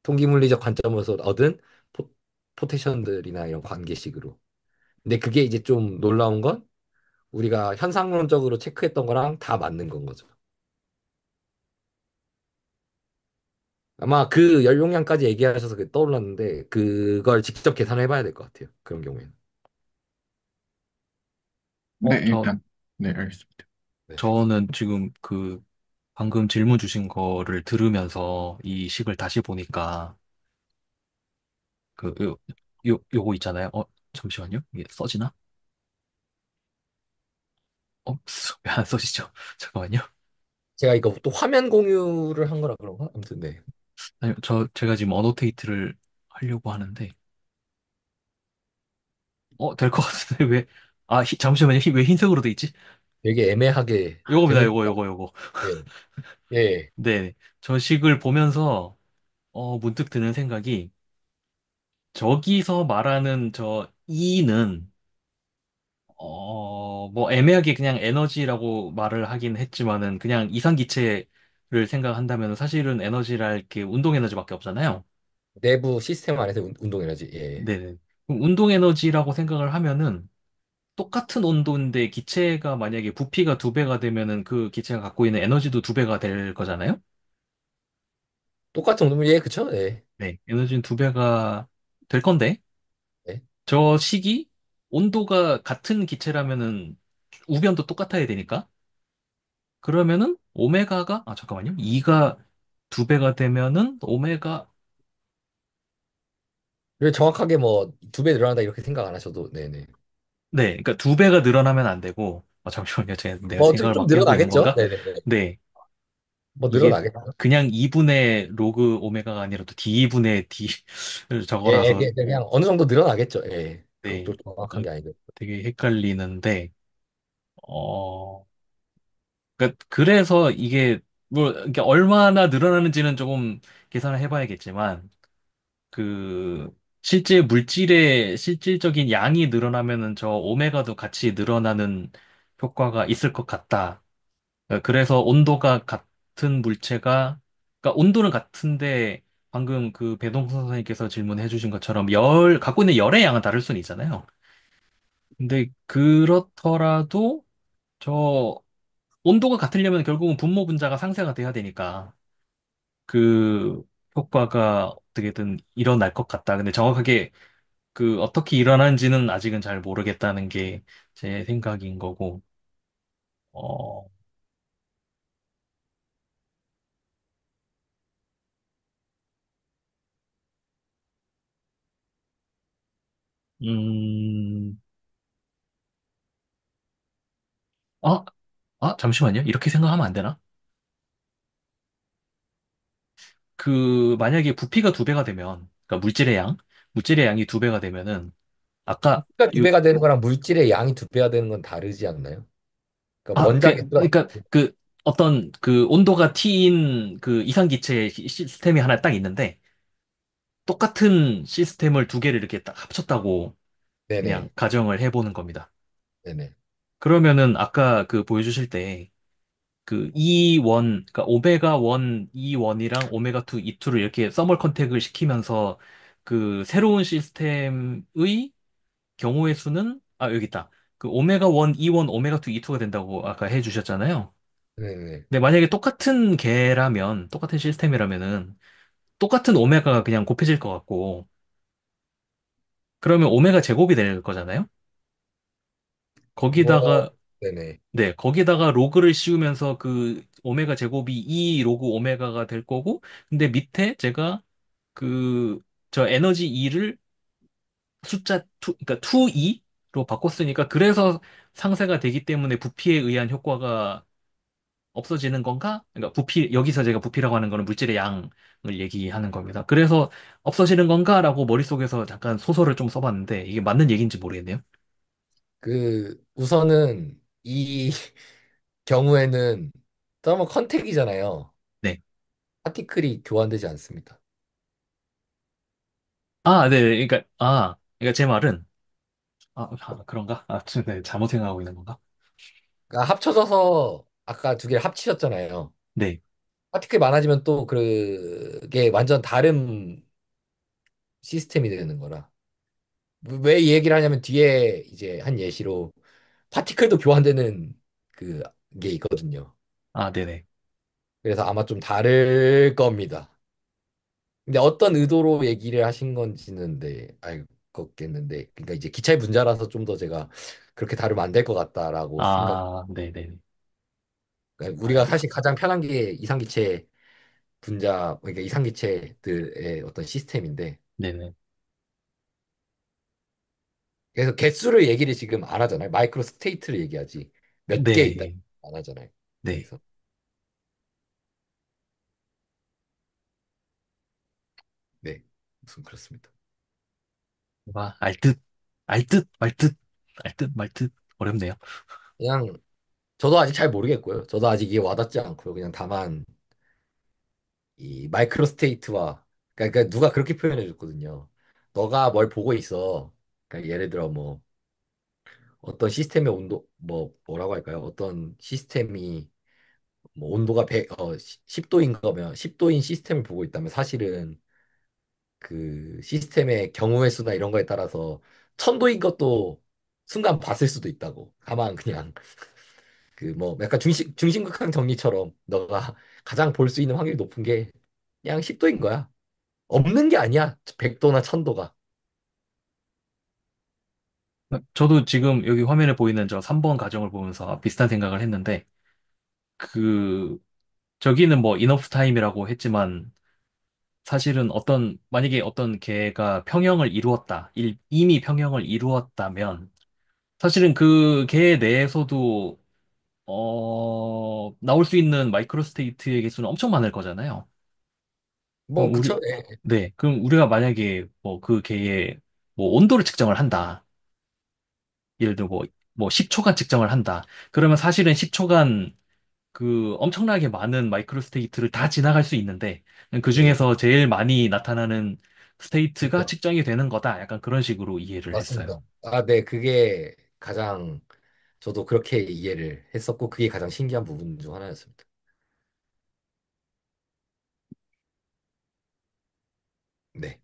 Speaker 2: 통계물리적 관점에서 얻은 포, 포테션들이나 이런 관계식으로. 근데 그게 이제 좀 놀라운 건 우리가 현상론적으로 체크했던 거랑 다 맞는 건 거죠. 아마 그 연용량까지 얘기하셔서 떠올랐는데 그걸 직접 계산을 해봐야 될 것 같아요. 그런 경우에는.
Speaker 5: 네,
Speaker 1: 저,
Speaker 5: 일단, 네, 알겠습니다.
Speaker 2: 네.
Speaker 1: 저는 지금 방금 질문 주신 거를 들으면서 이 식을 다시 보니까, 그, 요거 있잖아요. 잠시만요. 이게 써지나? 왜 안 써지죠? 잠깐만요.
Speaker 2: 제가 이거 또 화면 공유를 한 거라 그런가? 아무튼 네.
Speaker 1: 아니, 제가 지금 어노테이트를 하려고 하는데, 될 것 같은데, 잠시만요. 왜 흰색으로 돼 있지?
Speaker 2: 되게 애매하게
Speaker 1: 요겁니다.
Speaker 2: 되는
Speaker 1: 요거.
Speaker 2: 예. 예.
Speaker 1: 네. 저 식을 보면서, 문득 드는 생각이, 저기서 말하는 저 E는, 뭐 애매하게 그냥 에너지라고 말을 하긴 했지만은, 그냥 이상기체를 생각한다면 사실은 에너지랄 게 운동 에너지밖에 없잖아요.
Speaker 2: 내부 시스템 안에서 운동 에너지. 예.
Speaker 1: 네네. 그럼 운동 에너지라고 생각을 하면은, 똑같은 온도인데 기체가 만약에 부피가 두 배가 되면은 그 기체가 갖고 있는 에너지도 두 배가 될 거잖아요?
Speaker 2: 똑같은 운동 예, 그쵸? 예.
Speaker 1: 네. 에너지는 두 배가 될 건데,
Speaker 2: 네.
Speaker 1: 저 식이 온도가 같은 기체라면은 우변도 똑같아야 되니까, 그러면은 잠깐만요. 2가 두 배가 되면은
Speaker 2: 그리고 정확하게 뭐 두 배 늘어난다 이렇게 생각 안 하셔도 네네.
Speaker 1: 네. 그러니까 두 배가 늘어나면 안 되고, 잠시만요. 내가
Speaker 2: 뭐 좀,
Speaker 1: 생각을
Speaker 2: 좀
Speaker 1: 막 해오고 있는
Speaker 2: 늘어나겠죠?
Speaker 1: 건가?
Speaker 2: 네네네.
Speaker 1: 네.
Speaker 2: 뭐
Speaker 1: 이게
Speaker 2: 늘어나겠죠.
Speaker 1: 그냥 2분의 로그 오메가가 아니라 또 D2분의 D
Speaker 2: 예, 예,
Speaker 1: 저거라서,
Speaker 2: 그냥 어느 정도 늘어나겠죠. 예.
Speaker 1: 네,
Speaker 2: 그것도 정확한
Speaker 1: 이-
Speaker 2: 게 아니고.
Speaker 1: 되게 헷갈리는데, 그래서 이게, 뭐, 이게 얼마나 늘어나는지는 조금 계산을 해봐야겠지만, 그, 실제 물질의 실질적인 양이 늘어나면은 저 오메가도 같이 늘어나는 효과가 있을 것 같다. 그래서 온도가 같은 물체가, 그러니까 온도는 같은데, 방금 그 배동선 선생님께서 질문해 주신 것처럼 갖고 있는 열의 양은 다를 수는 있잖아요. 근데 그렇더라도 저 온도가 같으려면 결국은 분모 분자가 상쇄가 돼야 되니까 그 효과가 어떻게든 일어날 것 같다. 근데 정확하게 그 어떻게 일어나는지는 아직은 잘 모르겠다는 게 제 생각인 거고, 어, 음, 아, 잠시만요. 이렇게 생각하면 안 되나? 만약에 부피가 2배가 되면, 그러니까 물질의 양이 2배가 되면은, 아까,
Speaker 2: 부피가 두
Speaker 1: 요,
Speaker 2: 배가 되는 거랑 물질의 양이 두 배가 되는 건 다르지 않나요? 그러니까 원자 개수가
Speaker 1: 그러니까 어떤 그 온도가 T인 그 이상기체 시스템이 하나 딱 있는데, 똑같은 시스템을 2개를 이렇게 딱 합쳤다고 그냥
Speaker 2: 네네.
Speaker 1: 가정을 해보는 겁니다.
Speaker 2: 네네.
Speaker 1: 그러면은 아까 그 보여주실 때, 그러니까 오메가 1 E1이랑 오메가 2 E2를 이렇게 서멀 컨택을 시키면서 그 새로운 시스템의 경우의 수는, 여기 있다. 그 오메가 1 E1, 오메가 2 E2가 된다고 아까 해주셨잖아요.
Speaker 2: 네네.
Speaker 1: 근데 만약에 똑같은 시스템이라면은, 똑같은 오메가가 그냥 곱해질 것 같고, 그러면 오메가 제곱이 될 거잖아요?
Speaker 2: 뭐,
Speaker 1: 거기다가,
Speaker 2: 네네.
Speaker 1: 네, 거기다가 로그를 씌우면서 그 오메가 제곱이 2 로그 오메가가 될 거고, 근데 밑에 제가 그, 저 에너지 2를 숫자 2, 그러니까 2E로 바꿨으니까, 그래서 상쇄가 되기 때문에 부피에 의한 효과가 없어지는 건가? 그러니까 여기서 제가 부피라고 하는 거는 물질의 양을 얘기하는 겁니다. 그래서 없어지는 건가라고 머릿속에서 잠깐 소설을 좀 써봤는데, 이게 맞는 얘기인지 모르겠네요.
Speaker 2: 우선은 이 경우에는 너무 컨택이잖아요.
Speaker 1: 네.
Speaker 2: 파티클이 교환되지 않습니다.
Speaker 1: 네. 그러니까 제 말은, 그런가? 네, 잘못 생각하고 있는 건가?
Speaker 2: 그러니까 합쳐져서 아까 두 개를 합치셨잖아요.
Speaker 1: 네.
Speaker 2: 파티클이 많아지면 또 그게 완전 다른 시스템이 되는 거라. 왜 이 얘기를 하냐면 뒤에 이제 한 예시로 파티클도 교환되는 그게 있거든요.
Speaker 1: 네네.
Speaker 2: 그래서 아마 좀 다를 겁니다. 근데 어떤 의도로 얘기를 하신 건지는 네, 알 것겠는데, 그러니까 이제 기차의 분자라서 좀 더 제가 그렇게 다루면 안 될 것 같다라고 생각.
Speaker 1: 네네네.
Speaker 2: 그러니까 우리가
Speaker 1: 알,
Speaker 2: 사실 가장 편한 게 이상기체 분자, 그러니까 이상기체들의 어떤 시스템인데,
Speaker 1: 네네.
Speaker 2: 그래서 개수를 얘기를 지금 안 하잖아요. 마이크로 스테이트를 얘기하지. 몇 개 있다
Speaker 1: 네.
Speaker 2: 안 하잖아요.
Speaker 1: 네.
Speaker 2: 여기서. 네, 무슨 그렇습니다.
Speaker 1: 알 듯, 알 듯, 말 듯, 알 듯, 말 듯. 어렵네요.
Speaker 2: 그냥 저도 아직 잘 모르겠고요. 저도 아직 이게 와닿지 않고요. 그냥 다만 이 마이크로 스테이트와 그러니까 누가 그렇게 표현해 줬거든요. 너가 뭘 보고 있어. 그러니까 예를 들어 뭐 어떤 시스템의 온도 뭐라고 할까요? 어떤 시스템이 뭐 온도가 10도인 거면 10도인 시스템을 보고 있다면 사실은 그 시스템의 경우의 수나 이런 거에 따라서 1000도인 것도 순간 봤을 수도 있다고. 다만 그냥 그 뭐 약간 중심극한 정리처럼 너가 가장 볼 수 있는 확률이 높은 게 그냥 10도인 거야. 없는 게 아니야. 100도나 1000도가.
Speaker 1: 저도 지금 여기 화면에 보이는 저 3번 가정을 보면서 비슷한 생각을 했는데, 그, 저기는 뭐 이너프 타임이라고 했지만, 사실은 만약에 어떤 개가 평형을 이루었다, 이미 평형을 이루었다면, 사실은 그 개 내에서도 나올 수 있는 마이크로 스테이트의 개수는 엄청 많을 거잖아요.
Speaker 2: 뭐,
Speaker 1: 그럼
Speaker 2: 그쵸? 예.
Speaker 1: 네, 그럼 우리가 만약에 뭐 그 개의 뭐 온도를 측정을 한다. 예를 들어 뭐 10초간 측정을 한다. 그러면 사실은 10초간 그 엄청나게 많은 마이크로 스테이트를 다 지나갈 수 있는데 그
Speaker 2: 네.
Speaker 1: 중에서 제일 많이 나타나는 스테이트가
Speaker 2: 그쵸.
Speaker 1: 측정이 되는 거다. 약간 그런 식으로 이해를
Speaker 2: 맞습니다.
Speaker 1: 했어요.
Speaker 2: 아, 네. 그게 가장 저도 그렇게 이해를 했었고, 그게 가장 신기한 부분 중 하나였습니다. 네.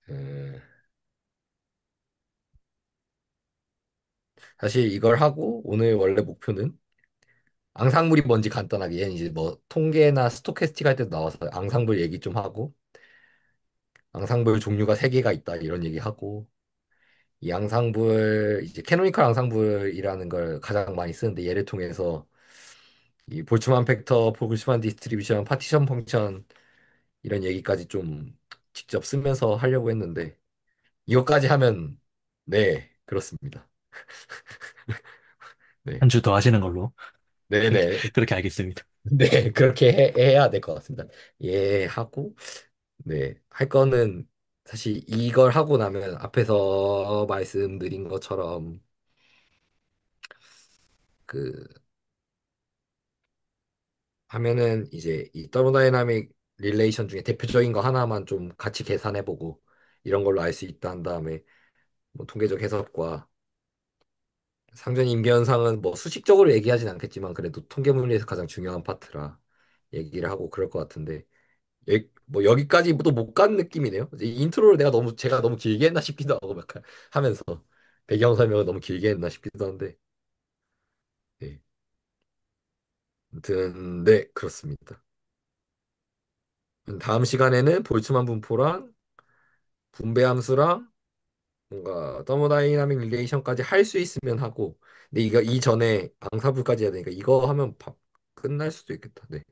Speaker 2: 음, 사실 이걸 하고 오늘 원래 목표는 앙상블이 뭔지 간단하게 얘는 이제 뭐 통계나 스토캐스틱 할 때도 나와서 앙상블 얘기 좀 하고 앙상블 종류가 세 개가 있다 이런 얘기 하고 이 앙상블 이제 캐노니컬 앙상블이라는 걸 가장 많이 쓰는데 얘를 통해서 이 볼츠만 팩터, 볼츠만 디스트리뷰션, 파티션 펑션 이런 얘기까지 좀 직접 쓰면서 하려고 했는데 이것까지 하면 네 그렇습니다. 네
Speaker 1: 한 주 더 하시는 걸로 그렇게,
Speaker 2: 네네
Speaker 1: 그렇게 알겠습니다.
Speaker 2: 네 그렇게 해야 될 것 같습니다. 예 하고 네, 할 거는 사실 이걸 하고 나면 앞에서 말씀드린 것처럼 그 하면은 이제 이 더모다이나믹 릴레이션 중에 대표적인 거 하나만 좀 같이 계산해보고 이런 걸로 알 수 있다 한 다음에 뭐 통계적 해석과 상전 임계현상은 뭐 수식적으로 얘기하진 않겠지만 그래도 통계물리에서 가장 중요한 파트라 얘기를 하고 그럴 것 같은데 뭐 여기까지도 못 간 느낌이네요. 이제 이 인트로를 제가 너무 길게 했나 싶기도 하고 막 하면서 배경 설명을 너무 길게 했나 싶기도 한데 네. 아무튼 네 그렇습니다. 다음 시간에는 볼츠만 분포랑 분배 함수랑 뭔가 더모다이나믹 릴레이션까지 할 수 있으면 하고 근데 이거 이전에 방사불까지 해야 되니까 이거 하면 끝날 수도 있겠다. 네.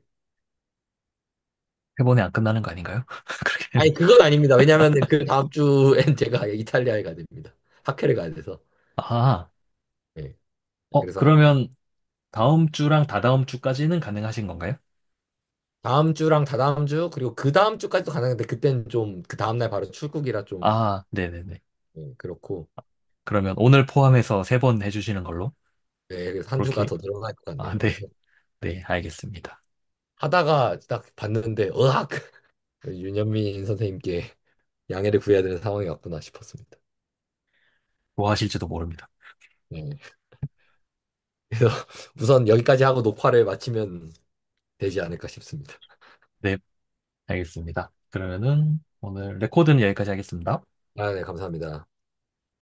Speaker 1: 세 번에 안 끝나는 거 아닌가요? 그렇게.
Speaker 2: 아니 그건 아닙니다. 왜냐하면 그 다음 주엔 제가 이탈리아에 가야 됩니다. 학회를 가야 돼서.
Speaker 1: 아,
Speaker 2: 네. 그래서
Speaker 1: 그러면 다음 주랑 다다음 주까지는 가능하신 건가요?
Speaker 2: 다음 주랑 다다음 주 그리고 그 다음 주까지도 가능한데 그때는 좀 그 다음 날 바로 출국이라 좀
Speaker 1: 아, 네네네.
Speaker 2: 그렇고
Speaker 1: 그러면 오늘 포함해서 세 번 해주시는 걸로?
Speaker 2: 네, 그래서 한 주가
Speaker 1: 그렇게,
Speaker 2: 더 늘어날 것
Speaker 1: 아,
Speaker 2: 같네요.
Speaker 1: 네.
Speaker 2: 그래서
Speaker 1: 네, 알겠습니다.
Speaker 2: 하다가 딱 봤는데 으악 윤현민 선생님께 양해를 구해야 되는 상황이 왔구나 싶었습니다.
Speaker 1: 뭐 하실지도 모릅니다.
Speaker 2: 네. 그래서 우선 여기까지 하고 녹화를 마치면 되지 않을까 싶습니다.
Speaker 1: 네, 알겠습니다. 그러면은 오늘 레코드는 여기까지 하겠습니다.
Speaker 2: 아, 네, 감사합니다.